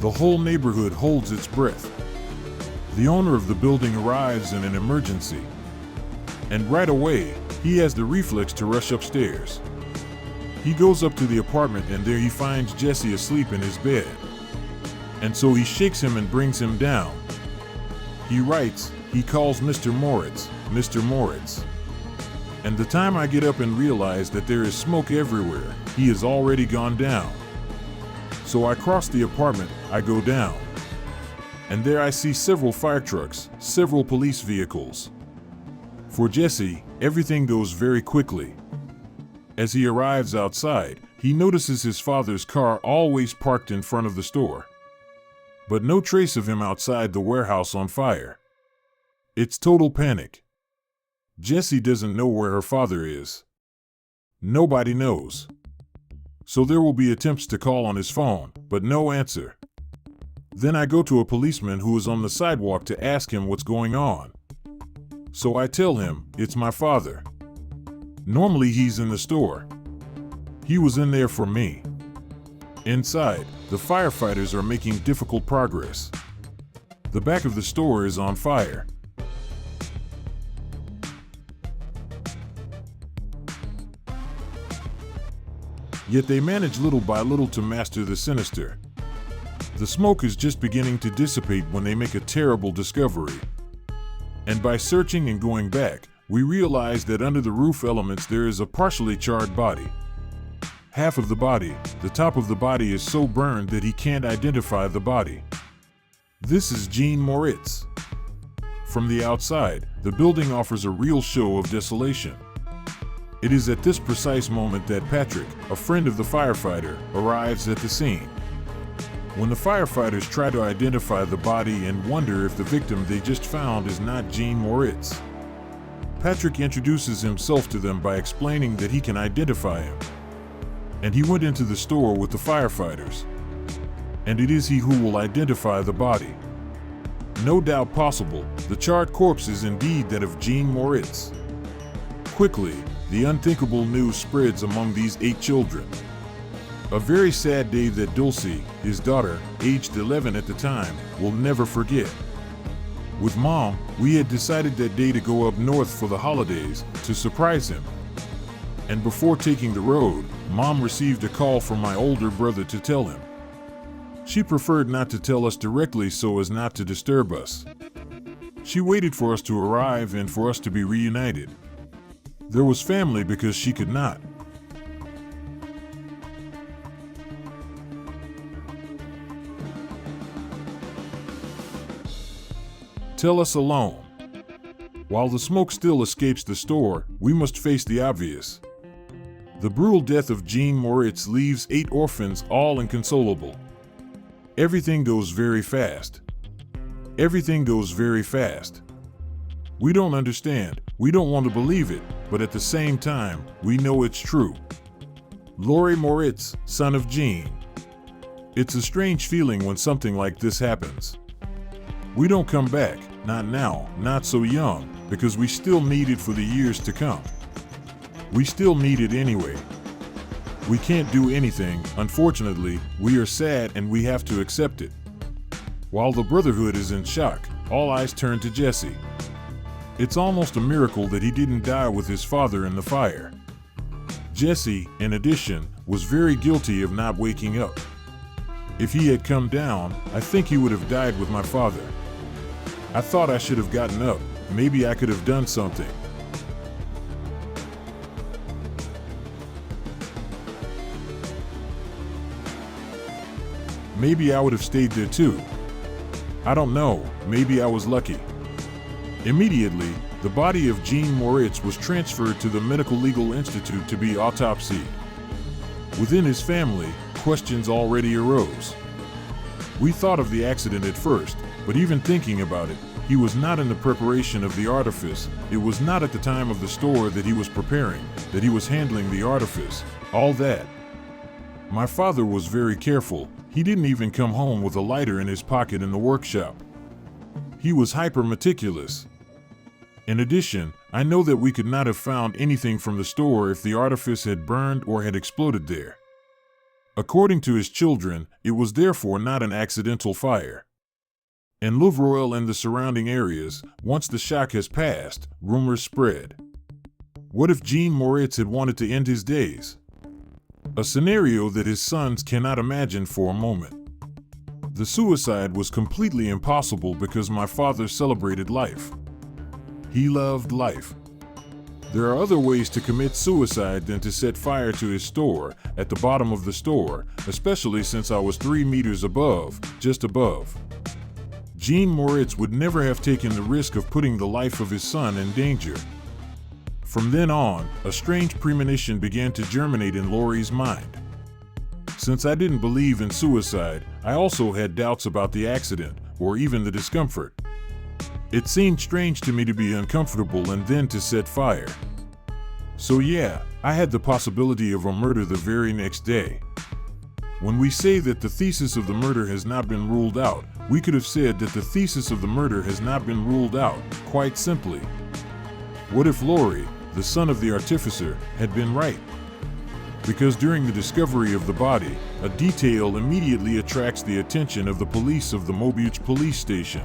The whole neighborhood holds its breath. The owner of the building arrives in an emergency. And right away, he has the reflex to rush upstairs. He goes up to the apartment and there he finds Jesse asleep in his bed. And so he shakes him and brings him down. He writes, he calls Mr. Moritz, Mr. Moritz. And the time I get up and realize that there is smoke everywhere, he has already gone down. So I cross the apartment, I go down. And there I see several fire trucks, several police vehicles. For Jesse, everything goes very quickly. As he arrives outside, he notices his father's car always parked in front of the store. But no trace of him outside the warehouse on fire. It's total panic. Jesse doesn't know where her father is. Nobody knows. So there will be attempts to call on his phone, but no answer. Then I go to a policeman who is on the sidewalk to ask him what's going on. So I tell him, it's my father. Normally he's in the store. He was in there for me. Inside, the firefighters are making difficult progress. The back of the store is on fire. Yet they manage little by little to master the sinister. The smoke is just beginning to dissipate when they make a terrible discovery. And by searching and going back, we realize that under the roof elements there is a partially charred body. Half of the body, the top of the body is so burned that he can't identify the body. This is Gene Moritz. From the outside, the building offers a real show of desolation. It is at this precise moment that Patrick, a friend of the firefighter, arrives at the scene. When the firefighters try to identify the body and wonder if the victim they just found is not Gene Moritz, Patrick introduces himself to them by explaining that he can identify him. And he went into the store with the firefighters. And it is he who will identify the body. No doubt possible, the charred corpse is indeed that of Gene Moritz. Quickly, the unthinkable news spreads among these 8 children. A very sad day that Dulcie, his daughter, aged 11 at the time, will never forget. With Mom, we had decided that day to go up north for the holidays to surprise him. And before taking the road, Mom received a call from my older brother to tell him. She preferred not to tell us directly so as not to disturb us. She waited for us to arrive and for us to be reunited. There was family because she could not. Tell us alone. While the smoke still escapes the store, we must face the obvious. The brutal death of Jean Moritz leaves 8 orphans, all inconsolable. Everything goes very fast. Everything goes very fast. We don't understand, we don't want to believe it, but at the same time, we know it's true. Lori Moritz, son of Jean. It's a strange feeling when something like this happens. We don't come back, not now, not so young, because we still need it for the years to come. We still need it anyway. We can't do anything, unfortunately, we are sad and we have to accept it. While the Brotherhood is in shock, all eyes turn to Jesse. It's almost a miracle that he didn't die with his father in the fire. Jesse, in addition, was very guilty of not waking up. If he had come down, I think he would have died with my father. I thought I should have gotten up. Maybe I could have done something. Maybe I would have stayed there too. I don't know, maybe I was lucky. Immediately, the body of Jean Moritz was transferred to the Medical Legal Institute to be autopsied. Within his family, questions already arose. We thought of the accident at first, but even thinking about it, he was not in the preparation of the artifice. It was not at the time of the store that he was preparing, that he was handling the artifice, all that. My father was very careful. He didn't even come home with a lighter in his pocket in the workshop. He was hyper meticulous. In addition, I know that we could not have found anything from the store if the artifice had burned or had exploded there. According to his children, it was therefore not an accidental fire. In Louvroil and the surrounding areas, once the shock has passed, rumors spread. What if Jean Moritz had wanted to end his days? A scenario that his sons cannot imagine for a moment. The suicide was completely impossible because my father celebrated life. He loved life. There are other ways to commit suicide than to set fire to his store, at the bottom of the store, especially since I was 3 meters above, just above. Jean Moritz would never have taken the risk of putting the life of his son in danger. From then on, a strange premonition began to germinate in Lori's mind. Since I didn't believe in suicide, I also had doubts about the accident, or even the discomfort. It seemed strange to me to be uncomfortable and then to set fire. So yeah, I had the possibility of a murder the very next day. When we say that the thesis of the murder has not been ruled out, we could have said that the thesis of the murder has not been ruled out, quite simply. What if Lori, the son of the artificer, had been right? Because during the discovery of the body, a detail immediately attracts the attention of the police of the Mobuch police station.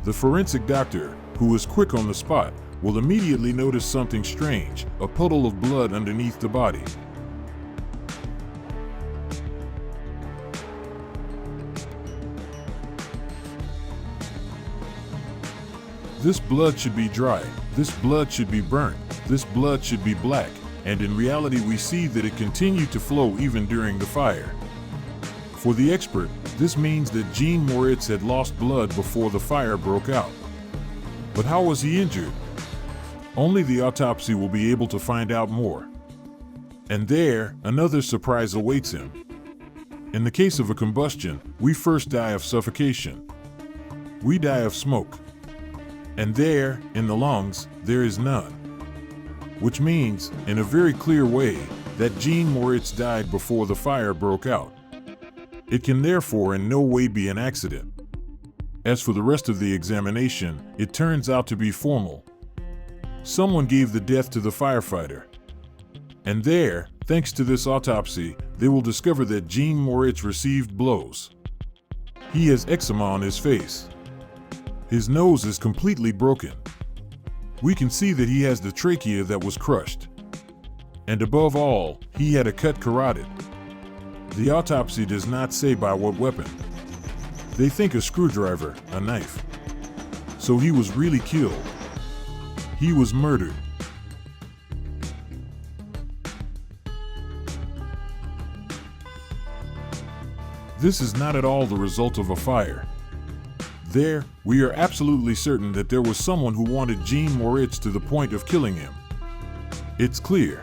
The forensic doctor, who is quick on the spot, will immediately notice something strange, a puddle of blood underneath the body. This blood should be dry, this blood should be burnt, this blood should be black, and in reality we see that it continued to flow even during the fire. For the expert, this means that Jean Moritz had lost blood before the fire broke out. But how was he injured? Only the autopsy will be able to find out more. And there, another surprise awaits him. In the case of a combustion, we first die of suffocation. We die of smoke. And there, in the lungs, there is none. Which means, in a very clear way, that Jean Moritz died before the fire broke out. It can therefore in no way be an accident. As for the rest of the examination, it turns out to be formal. Someone gave the death to the firefighter. And there, thanks to this autopsy, they will discover that Jean Moritz received blows. He has eczema on his face. His nose is completely broken. We can see that he has the trachea that was crushed. And above all, he had a cut carotid. The autopsy does not say by what weapon. They think a screwdriver, a knife. So he was really killed. He was murdered. This is not at all the result of a fire. There, we are absolutely certain that there was someone who wanted Jean Moritz to the point of killing him. It's clear.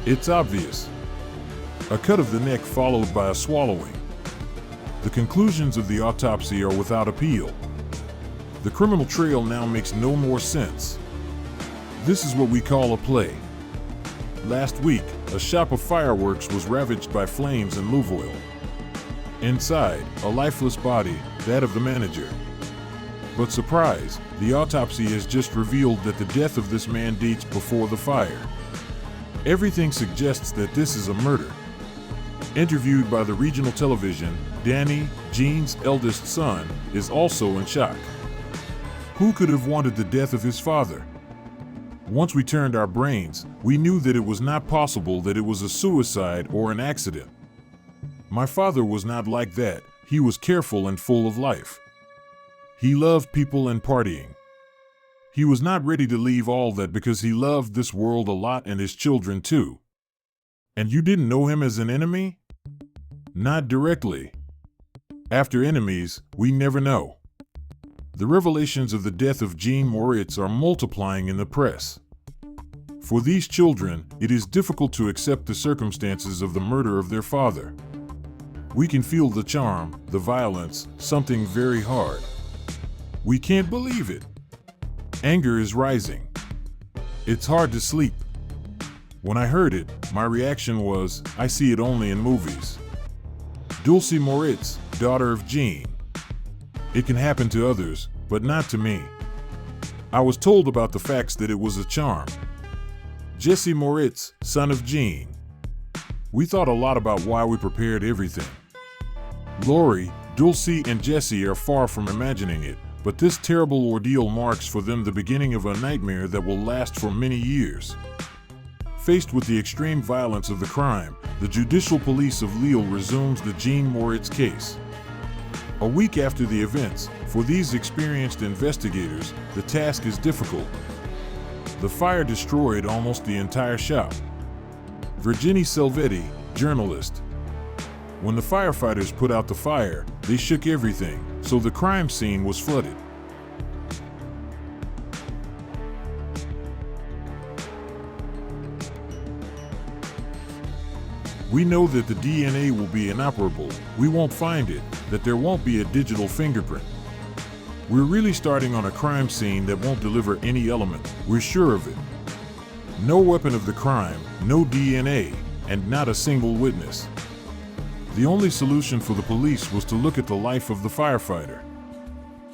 It's obvious. A cut of the neck followed by a swallowing. The conclusions of the autopsy are without appeal. The criminal trail now makes no more sense. This is what we call a play. Last week, a shop of fireworks was ravaged by flames in Louisville. Inside, a lifeless body, that of the manager. But surprise, the autopsy has just revealed that the death of this man dates before the fire. Everything suggests that this is a murder. Interviewed by the regional television, Danny, Jean's eldest son, is also in shock. Who could have wanted the death of his father? Once we turned our brains, we knew that it was not possible that it was a suicide or an accident. My father was not like that. He was careful and full of life. He loved people and partying. He was not ready to leave all that because he loved this world a lot and his children too. And you didn't know him as an enemy? Not directly. After enemies, we never know. The revelations of the death of Jean Moritz are multiplying in the press. For these children, it is difficult to accept the circumstances of the murder of their father. We can feel the charm, the violence, something very hard. We can't believe it. Anger is rising. It's hard to sleep. When I heard it, my reaction was, I see it only in movies. Dulcie Moritz, daughter of Jean. It can happen to others, but not to me. I was told about the facts that it was a charm. Jesse Moritz, son of Jean. We thought a lot about why we prepared everything. Lori, Dulcie, and Jesse are far from imagining it, but this terrible ordeal marks for them the beginning of a nightmare that will last for many years. Faced with the extreme violence of the crime, the Judicial Police of Lille resumes the Jean Moritz case. A week after the events, for these experienced investigators, the task is difficult. The fire destroyed almost the entire shop. Virginie Selvetti, journalist. When the firefighters put out the fire, they shook everything, so the crime scene was flooded. We know that the DNA will be inoperable, we won't find it, that there won't be a digital fingerprint. We're really starting on a crime scene that won't deliver any element, we're sure of it. No weapon of the crime, no DNA, and not a single witness. The only solution for the police was to look at the life of the firefighter.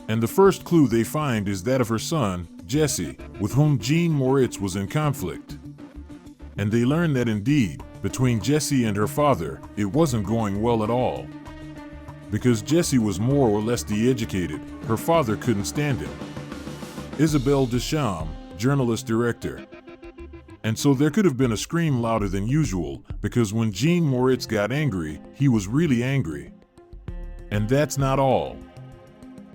And the first clue they find is that of her son, Jesse, with whom Jean Moritz was in conflict. And they learn that indeed, between Jesse and her father, it wasn't going well at all. Because Jesse was more or less de-educated, her father couldn't stand him. Isabelle Deschamps, journalist director. And so there could have been a scream louder than usual, because when Jean Moritz got angry, he was really angry. And that's not all.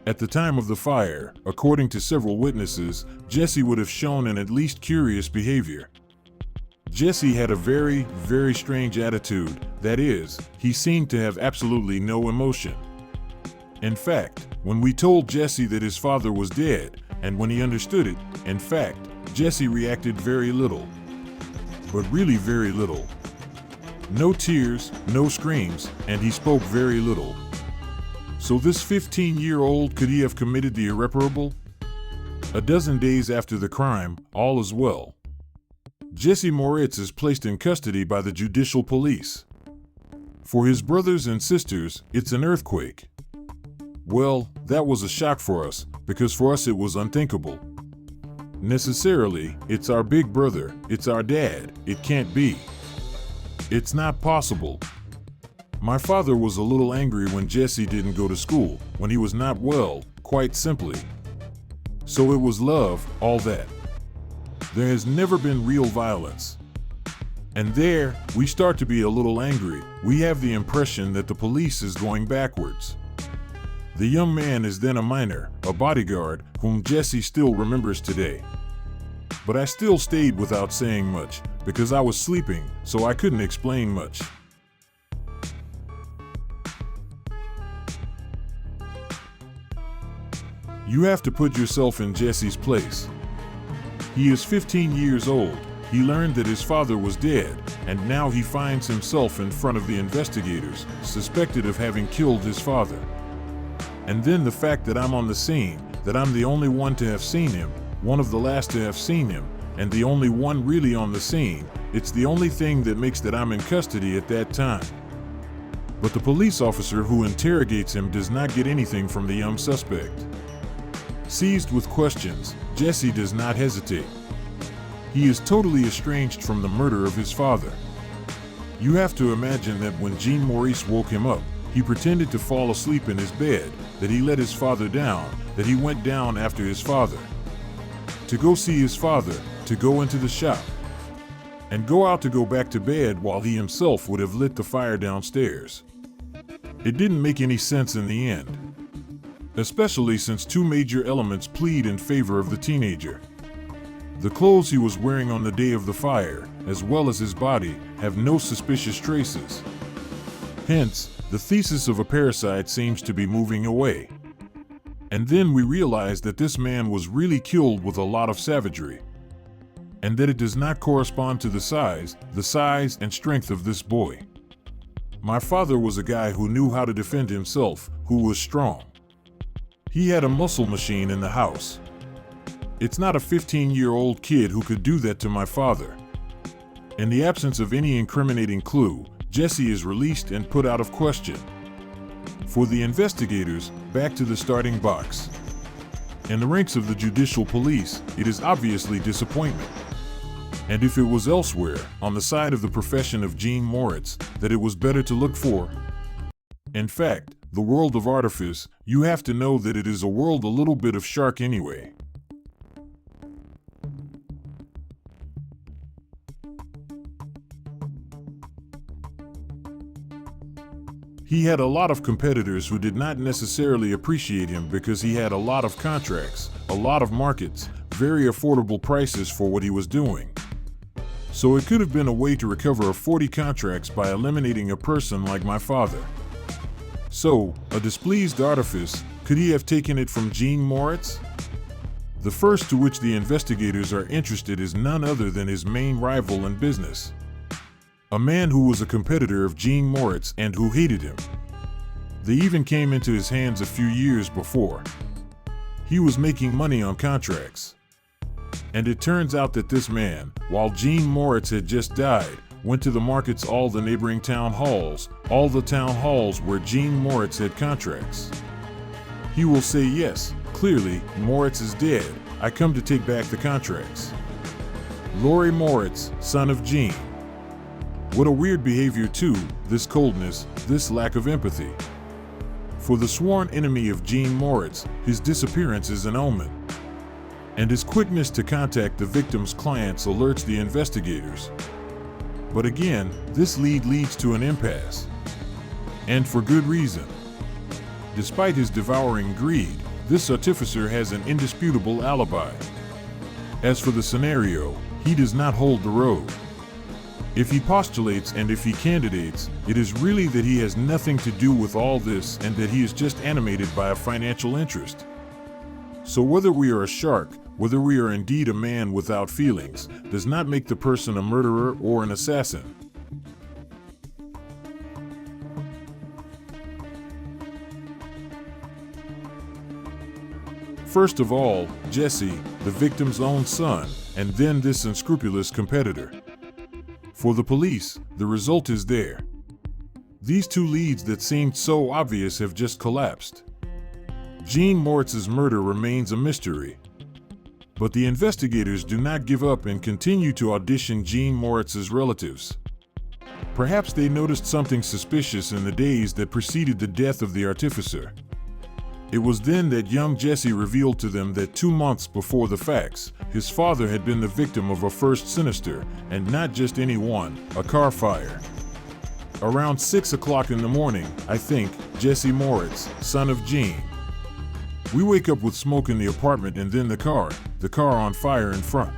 At the time of the fire, according to several witnesses, Jesse would have shown an at least curious behavior. Jesse had a very, very strange attitude. That is, he seemed to have absolutely no emotion. In fact, when we told Jesse that his father was dead, and when he understood it, in fact, Jesse reacted very little. But really very little. No tears, no screams, and he spoke very little. So this 15-year-old, could he have committed the irreparable? A dozen days after the crime, all is well. Jesse Moritz is placed in custody by the Judicial Police. For his brothers and sisters, it's an earthquake. Well, that was a shock for us, because for us it was unthinkable. Necessarily, it's our big brother, it's our dad, it can't be. It's not possible. My father was a little angry when Jesse didn't go to school, when he was not well, quite simply. So it was love, all that. There has never been real violence. And there, we start to be a little angry. We have the impression that the police is going backwards. The young man is then a minor, a bodyguard, whom Jesse still remembers today. But I still stayed without saying much, because I was sleeping, so I couldn't explain much. You have to put yourself in Jesse's place. He is 15 years old. He learned that his father was dead, and now he finds himself in front of the investigators, suspected of having killed his father. And then the fact that I'm on the scene, that I'm the only one to have seen him, one of the last to have seen him, and the only one really on the scene, it's the only thing that makes that I'm in custody at that time. But the police officer who interrogates him does not get anything from the young suspect. Seized with questions, Jesse does not hesitate. He is totally estranged from the murder of his father. You have to imagine that when Jean Maurice woke him up, he pretended to fall asleep in his bed, that he let his father down, that he went down after his father. To go see his father, to go into the shop, and go out to go back to bed while he himself would have lit the fire downstairs. It didn't make any sense in the end, especially since two major elements plead in favor of the teenager. The clothes he was wearing on the day of the fire, as well as his body, have no suspicious traces. Hence, the thesis of a parricide seems to be moving away. And then we realize that this man was really killed with a lot of savagery, and that it does not correspond to the size and strength of this boy. My father was a guy who knew how to defend himself, who was strong. He had a muscle machine in the house. It's not a 15-year-old kid who could do that to my father. In the absence of any incriminating clue, Jesse is released and put out of question. For the investigators, back to the starting box. In the ranks of the judicial police, it is obviously disappointment. And if it was elsewhere, on the side of the profession of Jean Moritz, that it was better to look for. In fact, the world of artifice, you have to know that it is a world a little bit of shark anyway. He had a lot of competitors who did not necessarily appreciate him because he had a lot of contracts, a lot of markets, very affordable prices for what he was doing. So it could have been a way to recover 40 contracts by eliminating a person like my father. So, a displeased artifice, could he have taken it from Jean Moritz? The first to which the investigators are interested is none other than his main rival in business. A man who was a competitor of Jean Moritz and who hated him. They even came into his hands a few years before. He was making money on contracts. And it turns out that this man, while Jean Moritz had just died, went to the markets, all the neighboring town halls, all the town halls where Jean Moritz had contracts. He will say, yes, clearly, Moritz is dead. I come to take back the contracts. Laurie Moritz, son of Jean. What a weird behavior too, this coldness, this lack of empathy. For the sworn enemy of Jean Moritz, his disappearance is an omen. And his quickness to contact the victim's clients alerts the investigators. But again, this lead leads to an impasse. And for good reason. Despite his devouring greed, this artificer has an indisputable alibi. As for the scenario, he does not hold the road. If he postulates and if he candidates, it is really that he has nothing to do with all this and that he is just animated by a financial interest. So whether we are a shark, whether we are indeed a man without feelings, does not make the person a murderer or an assassin. First of all, Jesse, the victim's own son, and then this unscrupulous competitor. For the police, the result is there. These two leads that seemed so obvious have just collapsed. Jean Moritz's murder remains a mystery. But the investigators do not give up and continue to audition Jean Moritz's relatives. Perhaps they noticed something suspicious in the days that preceded the death of the artificer. It was then that young Jesse revealed to them that 2 months before the facts, his father had been the victim of a first sinister, and not just any one, a car fire. Around 6 o'clock in the morning, I think, Jesse Moritz, son of Jean. We wake up with smoke in the apartment and then the car on fire in front.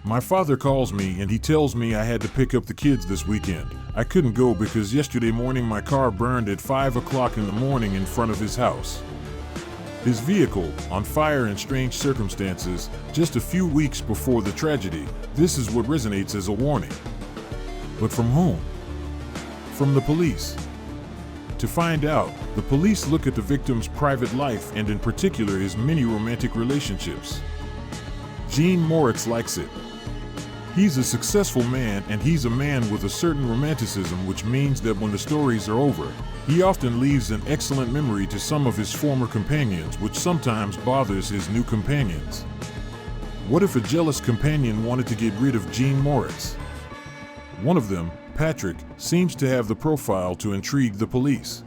My father calls me and he tells me I had to pick up the kids this weekend. I couldn't go because yesterday morning my car burned at 5 o'clock in the morning in front of his house. His vehicle, on fire in strange circumstances, just a few weeks before the tragedy. This is what resonates as a warning. But from whom? From the police. To find out, the police look at the victim's private life and in particular his many romantic relationships. Jean Moritz likes it. He's a successful man and he's a man with a certain romanticism, which means that when the stories are over, he often leaves an excellent memory to some of his former companions, which sometimes bothers his new companions. What if a jealous companion wanted to get rid of Jean Moritz? One of them, Patrick, seems to have the profile to intrigue the police.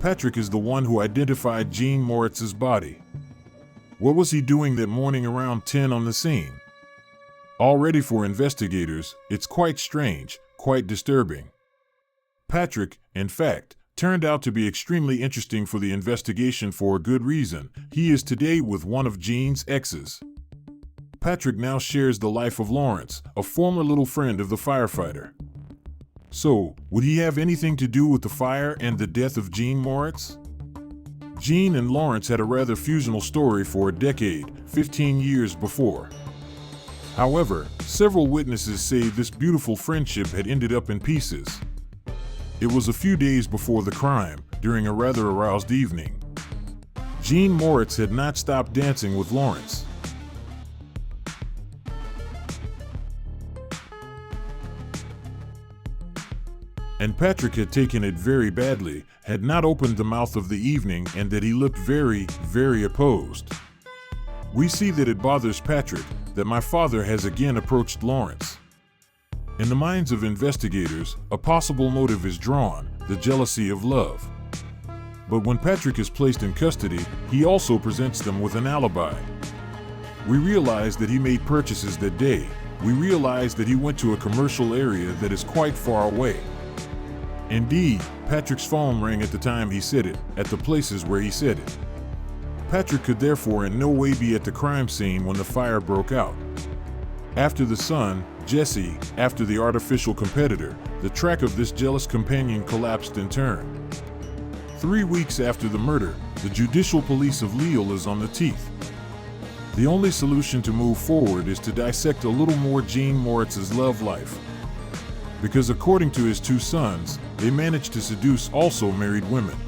Patrick is the one who identified Jean Moritz's body. What was he doing that morning around 10 on the scene? Already for investigators, it's quite strange, quite disturbing. Patrick, in fact, turned out to be extremely interesting for the investigation for a good reason. He is today with one of Jean's exes. Patrick now shares the life of Lawrence, a former little friend of the firefighter. So, would he have anything to do with the fire and the death of Jean Moritz? Jean and Lawrence had a rather fusional story for a decade, 15 years before. However, several witnesses say this beautiful friendship had ended up in pieces. It was a few days before the crime, during a rather aroused evening. Jean Moritz had not stopped dancing with Lawrence. And Patrick had taken it very badly, had not opened the mouth of the evening, and that he looked very, very opposed. We see that it bothers Patrick that my father has again approached Lawrence. In the minds of investigators, a possible motive is drawn, the jealousy of love. But when Patrick is placed in custody, he also presents them with an alibi. We realize that he made purchases that day. We realize that he went to a commercial area that is quite far away. Indeed, Patrick's phone rang at the time he said it, at the places where he said it. Patrick could therefore in no way be at the crime scene when the fire broke out. After the son, Jesse, after the artificial competitor, the track of this jealous companion collapsed in turn. 3 weeks after the murder, the judicial police of Lille is on the teeth. The only solution to move forward is to dissect a little more Jean Moritz's love life. Because according to his 2 sons, they managed to seduce also married women.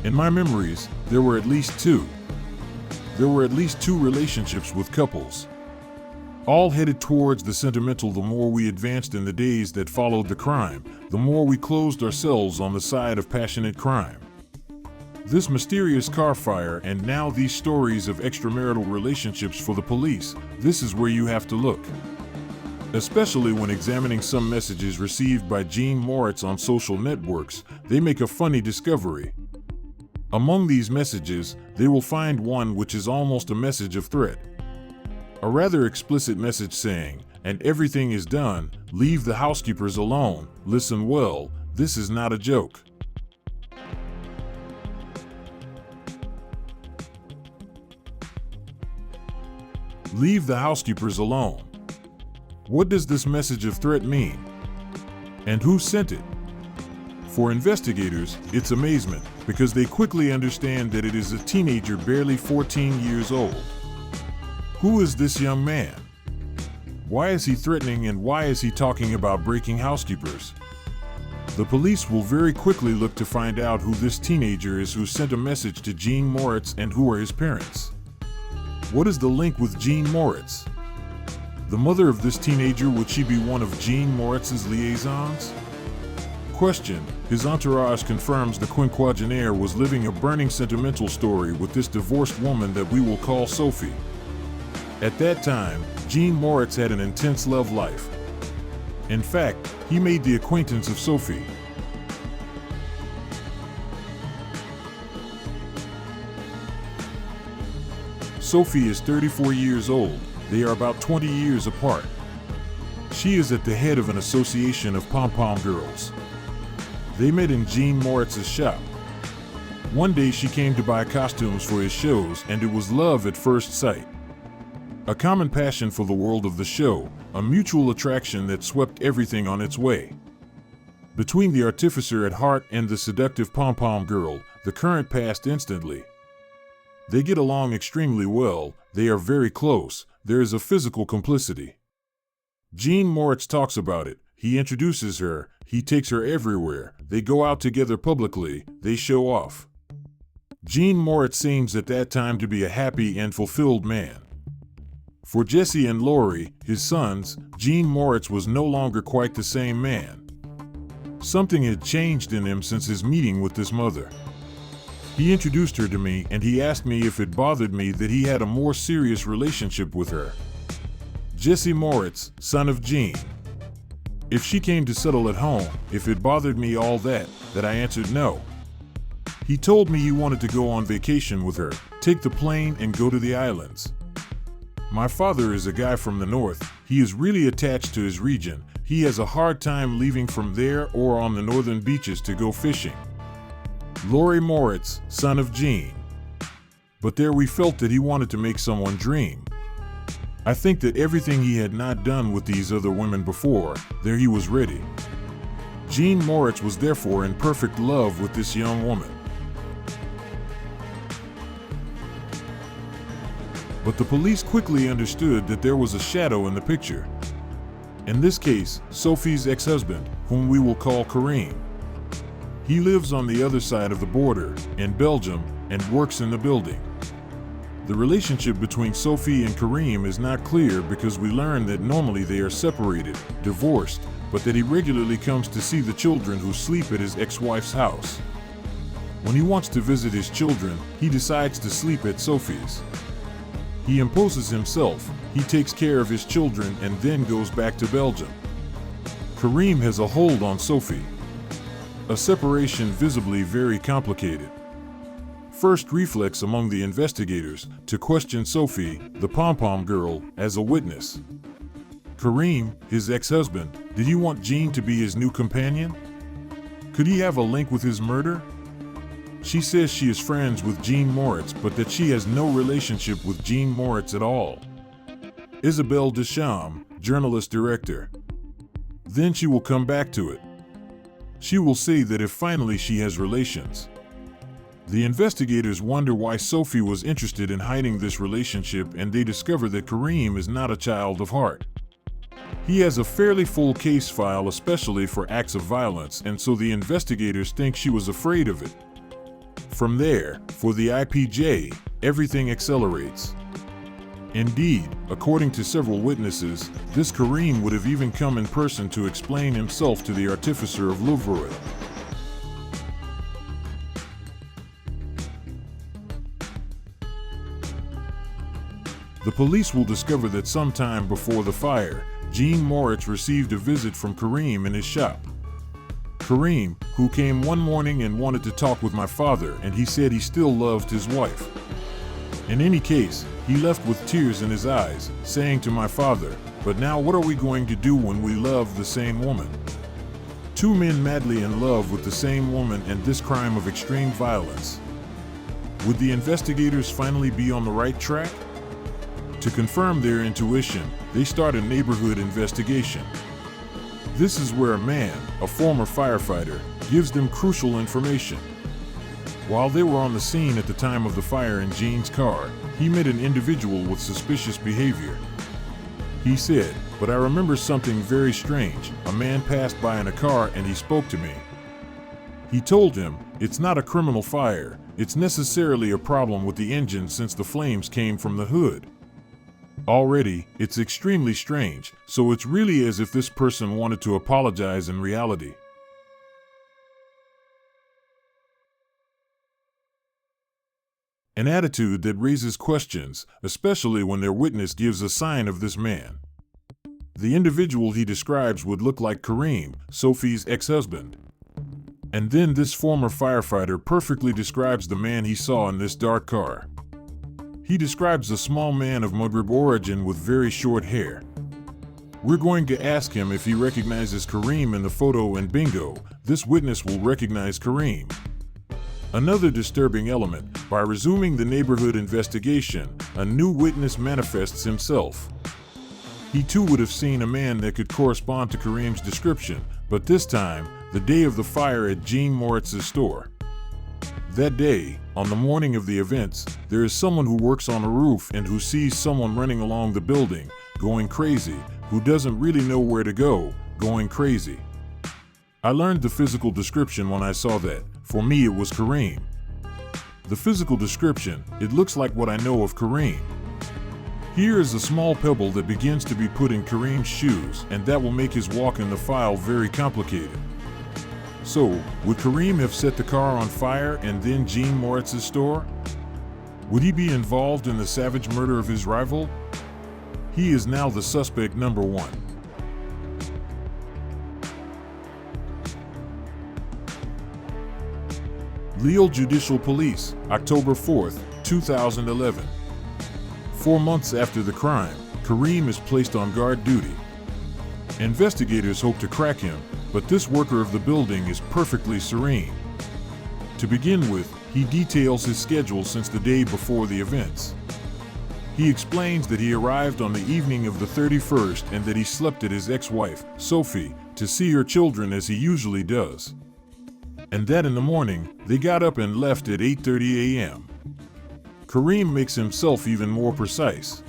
In my memories, there were at least 2. There were at least 2 relationships with couples. All headed towards the sentimental. The more we advanced in the days that followed the crime, the more we closed ourselves on the side of passionate crime. This mysterious car fire and now these stories of extramarital relationships for the police, this is where you have to look. Especially when examining some messages received by Jean Moritz on social networks, they make a funny discovery. Among these messages, they will find one which is almost a message of threat. A rather explicit message saying, "And everything is done, leave the housekeepers alone, listen well, this is not a joke." Leave the housekeepers alone. What does this message of threat mean? And who sent it? For investigators, it's amazement, because they quickly understand that it is a teenager barely 14 years old. Who is this young man? Why is he threatening and why is he talking about breaking housekeepers? The police will very quickly look to find out who this teenager is who sent a message to Jean Moritz and who are his parents. What is the link with Jean Moritz? The mother of this teenager, would she be one of Jean Moritz's liaisons? Question: his entourage confirms the quinquagenaire was living a burning sentimental story with this divorced woman that we will call Sophie. At that time, Jean Moritz had an intense love life. In fact, he made the acquaintance of Sophie. Sophie is 34 years old. They are about 20 years apart. She is at the head of an association of pom-pom girls. They met in Gene Moritz's shop. One day she came to buy costumes for his shows, and it was love at first sight. A common passion for the world of the show, a mutual attraction that swept everything on its way. Between the artificer at heart and the seductive pom-pom girl, the current passed instantly. They get along extremely well, they are very close, there is a physical complicity. Gene Moritz talks about it, he introduces her, he takes her everywhere, they go out together publicly, they show off. Gene Moritz seems at that time to be a happy and fulfilled man. For Jesse and Lori, his sons, Gene Moritz was no longer quite the same man. Something had changed in him since his meeting with this mother. He introduced her to me and he asked me if it bothered me that he had a more serious relationship with her. Jesse Moritz, son of Gene. If she came to settle at home, if it bothered me all that I answered no. He told me he wanted to go on vacation with her, take the plane and go to the islands. My father is a guy from the north, he is really attached to his region, he has a hard time leaving from there or on the northern beaches to go fishing. Lori Moritz, son of Gene. But there we felt that he wanted to make someone dream. I think that everything he had not done with these other women before, there he was ready. Gene Moritz was therefore in perfect love with this young woman. But the police quickly understood that there was a shadow in the picture. In this case, Sophie's ex-husband, whom we will call Kareem. He lives on the other side of the border, in Belgium, and works in the building. The relationship between Sophie and Kareem is not clear because we learn that normally they are separated, divorced, but that he regularly comes to see the children who sleep at his ex-wife's house. When he wants to visit his children, he decides to sleep at Sophie's. He imposes himself, he takes care of his children and then goes back to Belgium. Kareem has a hold on Sophie. A separation visibly very complicated. First reflex among the investigators to question Sophie, the pom-pom girl, as a witness. Kareem, his ex-husband, did he want Gene to be his new companion? Could he have a link with his murder? She says she is friends with Gene Moritz, but that she has no relationship with Gene Moritz at all. Isabelle Deschamps, journalist-director. Then she will come back to it. She will say that if finally she has relations. The investigators wonder why Sophie was interested in hiding this relationship, and they discover that Kareem is not a child of heart. He has a fairly full case file, especially for acts of violence, and so the investigators think she was afraid of it. From there, for the IPJ, everything accelerates. Indeed, according to several witnesses, this Kareem would have even come in person to explain himself to the artificer of Louvre. The police will discover that sometime before the fire, Gene Moritz received a visit from Kareem in his shop. Kareem, who came one morning and wanted to talk with my father, and he said he still loved his wife. In any case, he left with tears in his eyes, saying to my father, "But now what are we going to do when we love the same woman?" Two men madly in love with the same woman and this crime of extreme violence. Would the investigators finally be on the right track? To confirm their intuition, they start a neighborhood investigation. This is where a man, a former firefighter, gives them crucial information. While they were on the scene at the time of the fire in Gene's car, he met an individual with suspicious behavior. He said, "But I remember something very strange. A man passed by in a car and he spoke to me." He told him, "It's not a criminal fire, it's necessarily a problem with the engine since the flames came from the hood." Already, it's extremely strange, so it's really as if this person wanted to apologize in reality. An attitude that raises questions, especially when their witness gives a sign of this man. The individual he describes would look like Kareem, Sophie's ex-husband. And then this former firefighter perfectly describes the man he saw in this dark car. He describes a small man of Maghreb origin with very short hair. We're going to ask him if he recognizes Kareem in the photo, and bingo, this witness will recognize Kareem. Another disturbing element, by resuming the neighborhood investigation, a new witness manifests himself. He too would have seen a man that could correspond to Kareem's description, but this time, the day of the fire at Jean Moritz's store. That day, on the morning of the events, there is someone who works on a roof and who sees someone running along the building, going crazy, who doesn't really know where to go, going crazy. I learned the physical description when I saw that. For me, it was Kareem. The physical description, it looks like what I know of Kareem. Here is a small pebble that begins to be put in Kareem's shoes, and that will make his walk in the file very complicated. So, would Kareem have set the car on fire and then Jean Moritz's store? Would he be involved in the savage murder of his rival? He is now the suspect number one. Lille Judicial Police, October 4th, 2011. 4 months after the crime, Kareem is placed on guard duty. Investigators hope to crack him, but this worker of the building is perfectly serene. To begin with, he details his schedule since the day before the events. He explains that he arrived on the evening of the 31st and that he slept at his ex-wife, Sophie, to see her children as he usually does. And that in the morning, they got up and left at 8:30 a.m. Kareem makes himself even more precise.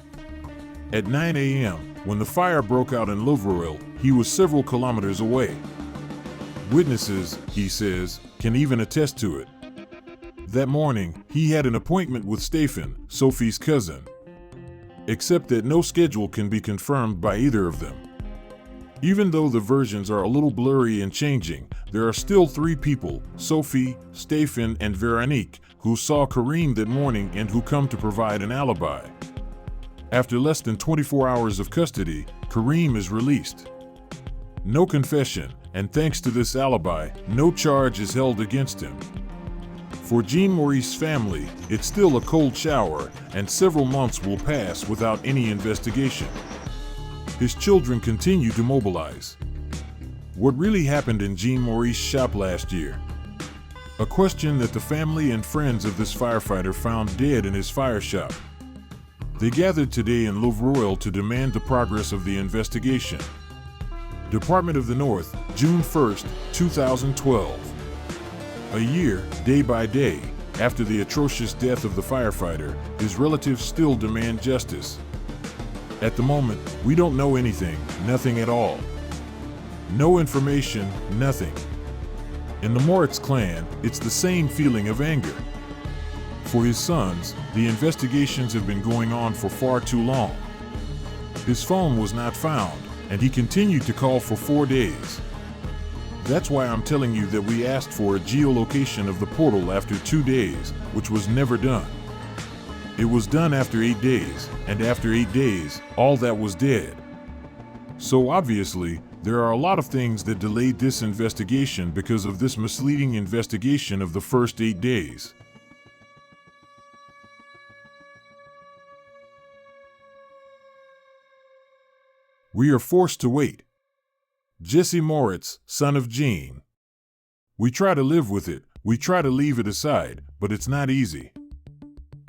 At 9 a.m., when the fire broke out in Louvreuil, he was several kilometers away. Witnesses, he says, can even attest to it. That morning, he had an appointment with Stefan, Sophie's cousin. Except that no schedule can be confirmed by either of them. Even though the versions are a little blurry and changing, there are still 3 people, Sophie, Stefan, and Veronique, who saw Kareem that morning and who come to provide an alibi. After less than 24 hours of custody, Kareem is released. No confession, and thanks to this alibi, no charge is held against him. For Jean Maurice's family, it's still a cold shower, and several months will pass without any investigation. His children continue to mobilize. What really happened in Jean Maurice's shop last year? A question that the family and friends of this firefighter found dead in his fire shop. They gathered today in Louvreuil to demand the progress of the investigation. Department of the North, June 1st, 2012. A year, day by day, after the atrocious death of the firefighter, his relatives still demand justice. At the moment, we don't know anything, nothing at all. No information, nothing. In the Moritz clan, it's the same feeling of anger. For his sons, the investigations have been going on for far too long. His phone was not found, and he continued to call for 4 days. That's why I'm telling you that we asked for a geolocation of the portal after 2 days, which was never done. It was done after 8 days, and after 8 days, all that was dead. So obviously, there are a lot of things that delayed this investigation because of this misleading investigation of the first 8 days. We are forced to wait. Jesse Moritz, son of Jean. We try to live with it, we try to leave it aside, but it's not easy.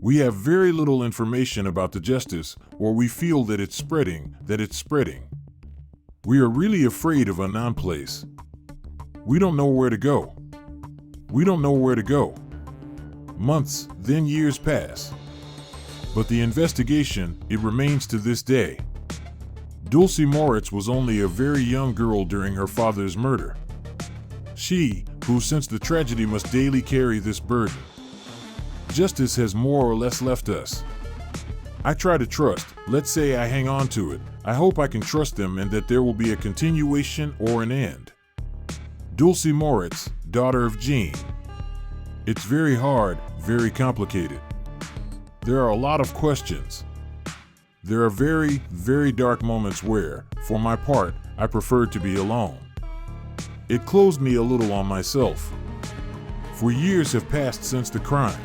We have very little information about the justice, or we feel that it's spreading, We are really afraid of unknown place. We don't know where to go. Months, then years pass. But the investigation, it remains to this day. Dulcie Moritz was only a very young girl during her father's murder. She, who since the tragedy must daily carry this burden. Justice has more or less left us. I try to trust, let's say I hang on to it. I hope I can trust them and that there will be a continuation or an end. Dulcie Moritz, daughter of Jean. It's very hard, very complicated. There are a lot of questions. There are very, very dark moments where, For my part, I preferred to be alone. It closed me a little on myself. For years have passed since the crime.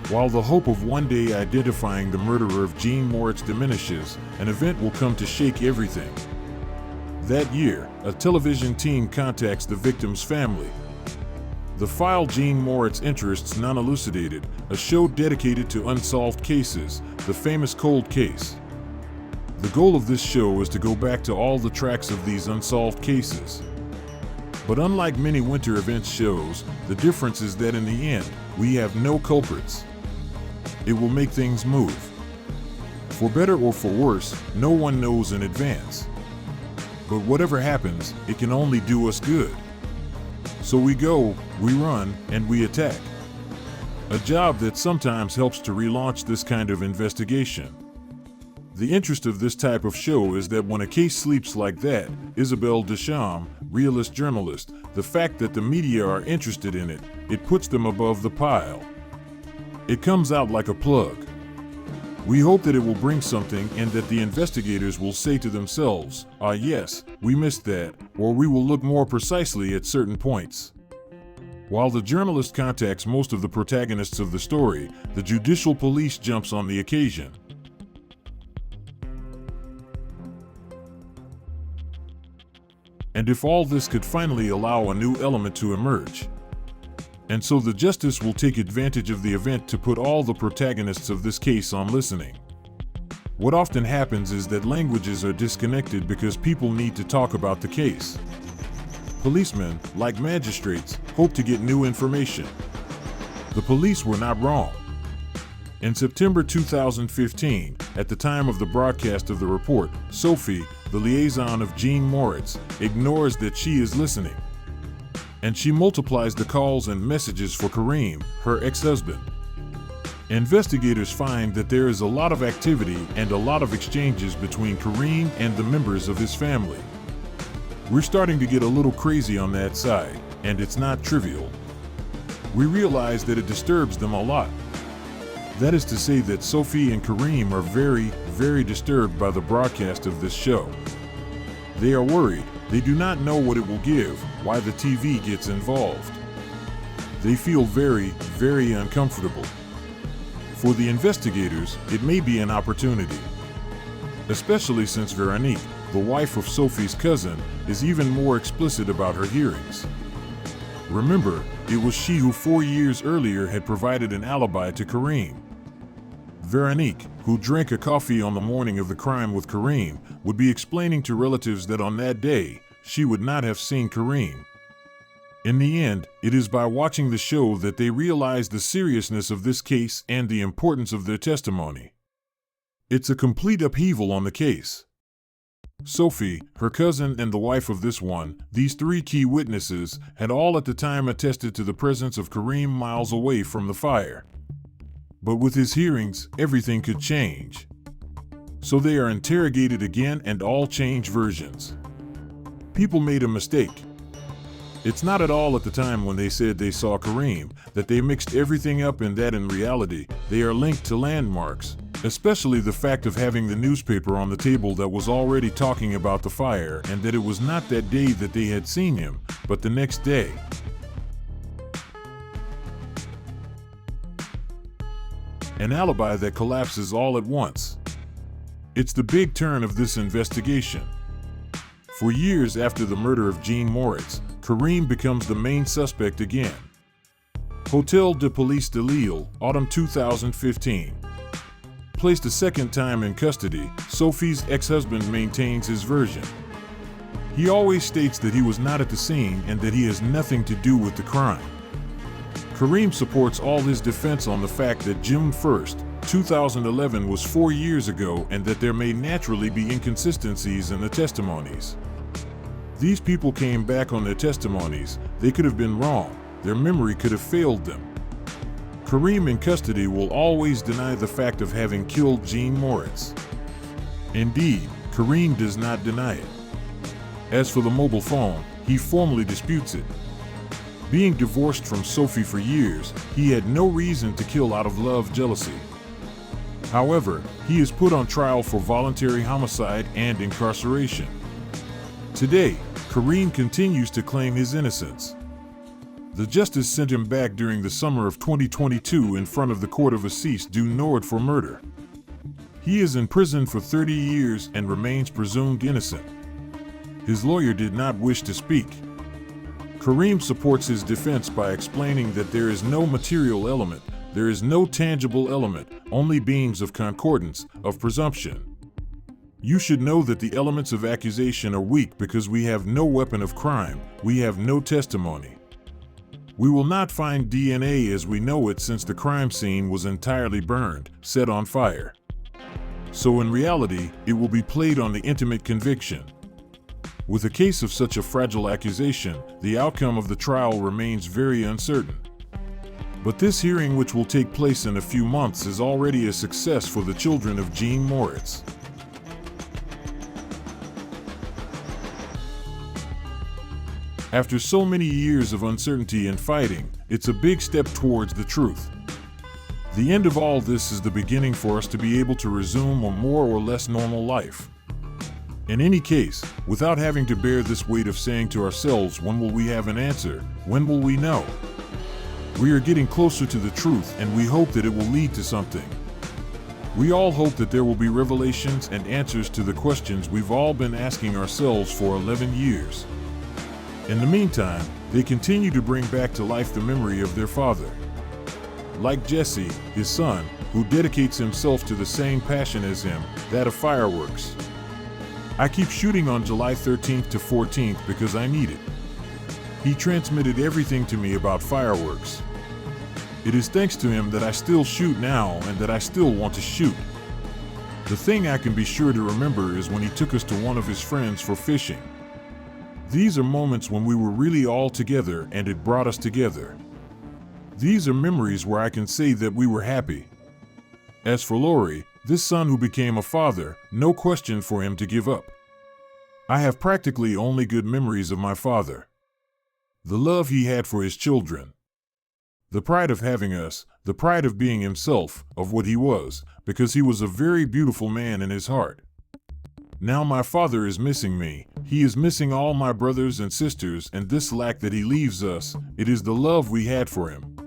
While the hope of one day identifying the murderer of Jean Moritz diminishes, an event will come to shake everything. That year, a television team contacts the victim's family. The file Jean Moritz Interests Non-Elucidated, a show dedicated to unsolved cases, the famous cold case. The goal of this show is to go back to all the tracks of these unsolved cases. But unlike many winter events shows, the difference is that in the end, we have no culprits. It will make things move. For better or for worse, no one knows in advance. But whatever happens, it can only do us good. So we go, we run, and we attack. A job that sometimes helps to relaunch this kind of investigation. The interest of this type of show is that when a case sleeps like that, Isabelle Deschamps, realist journalist, the fact that the media are interested in it, it puts them above the pile. It comes out like a plug. We hope that it will bring something and that the investigators will say to themselves, "Ah yes, we missed that," or we will look more precisely at certain points. While the journalist contacts most of the protagonists of the story, the judicial police jumps on the occasion. And if all this could finally allow a new element to emerge. And so the justice will take advantage of the event to put all the protagonists of this case on listening. What often happens is that languages are disconnected because people need to talk about the case. Policemen, like magistrates, hope to get new information. The police were not wrong. In September 2015, at the time of the broadcast of the report, Sophie, the liaison of Jean Moritz, ignores that she is listening. And she multiplies the calls and messages for Kareem, her ex-husband. Investigators find that there is a lot of activity and a lot of exchanges between Kareem and the members of his family. We're starting to get a little crazy on that side, and it's not trivial. We realize that it disturbs them a lot. That is to say that Sophie and Kareem are very, very disturbed by the broadcast of this show. They are worried. They do not know what it will give, why the TV gets involved. They feel very, very uncomfortable. For the investigators, it may be an opportunity. Especially since Veronique, the wife of Sophie's cousin, is even more explicit about her hearings. Remember, it was she who 4 years earlier had provided an alibi to Kareem. Veronique, who drank a coffee on the morning of the crime with Kareem, would be explaining to relatives that on that day, she would not have seen Kareem. In the end, it is by watching the show that they realize the seriousness of this case and the importance of their testimony. It's a complete upheaval on the case. Sophie, her cousin, and the wife of this one, these three key witnesses, had all at the time attested to the presence of Kareem miles away from the fire. But with his hearings, everything could change. So they are interrogated again and all change versions. People made a mistake. It's not at all at the time when they said they saw Kareem that they mixed everything up and that in reality, they are linked to landmarks, especially the fact of having the newspaper on the table that was already talking about the fire and that it was not that day that they had seen him, but the next day. An alibi that collapses all at once. It's the big turn of this investigation. For years after the murder of Jean Moritz, Kareem becomes the main suspect again. Hotel de Police de Lille, autumn 2015. Placed a second time in custody, Sophie's ex-husband maintains his version. He always states that he was not at the scene and that he has nothing to do with the crime. Kareem supports all his defense on the fact that June 1st, 2011 was 4 years ago and that there may naturally be inconsistencies in the testimonies. These people came back on their testimonies. They could have been wrong. Their memory could have failed them. Kareem in custody will always deny the fact of having killed Jean Moritz. Indeed, Kareem does not deny it. As for the mobile phone, he formally disputes it. Being divorced from Sophie for years, he had no reason to kill out of love, jealousy. However, he is put on trial for voluntary homicide and incarceration. Today, Kareem continues to claim his innocence. The justice sent him back during the summer of 2022 in front of the Court of Assize du Nord for murder. He is in prison for 30 years and remains presumed innocent. His lawyer did not wish to speak. Kareem supports his defense by explaining that there is no material element, there is no tangible element, only beings of concordance, of presumption. You should know that the elements of accusation are weak because we have no weapon of crime, we have no testimony. We will not find DNA as we know it since the crime scene was entirely burned, set on fire. So in reality, it will be played on the intimate conviction. With a case of such a fragile accusation, the outcome of the trial remains very uncertain. But this hearing, which will take place in a few months, is already a success for the children of Jean Moritz. After so many years of uncertainty and fighting, it's a big step towards the truth. The end of all this is the beginning for us to be able to resume a more or less normal life. In any case, without having to bear this weight of saying to ourselves, when will we have an answer? When will we know? We are getting closer to the truth, and we hope that it will lead to something. We all hope that there will be revelations and answers to the questions we've all been asking ourselves for 11 years. In the meantime, they continue to bring back to life the memory of their father. Like Jesse, his son, who dedicates himself to the same passion as him, that of fireworks. I keep shooting on July 13th to 14th because I need it. He transmitted everything to me about fireworks. It is thanks to him that I still shoot now and that I still want to shoot. The thing I can be sure to remember is when he took us to one of his friends for fishing. These are moments when we were really all together and it brought us together. These are memories where I can say that we were happy. As for Lori, this son who became a father, no question for him to give up. I have practically only good memories of my father. The love he had for his children. The pride of having us, the pride of being himself, of what he was, because he was a very beautiful man in his heart. Now my father is missing me, he is missing all my brothers and sisters, and this lack that he leaves us, it is the love we had for him.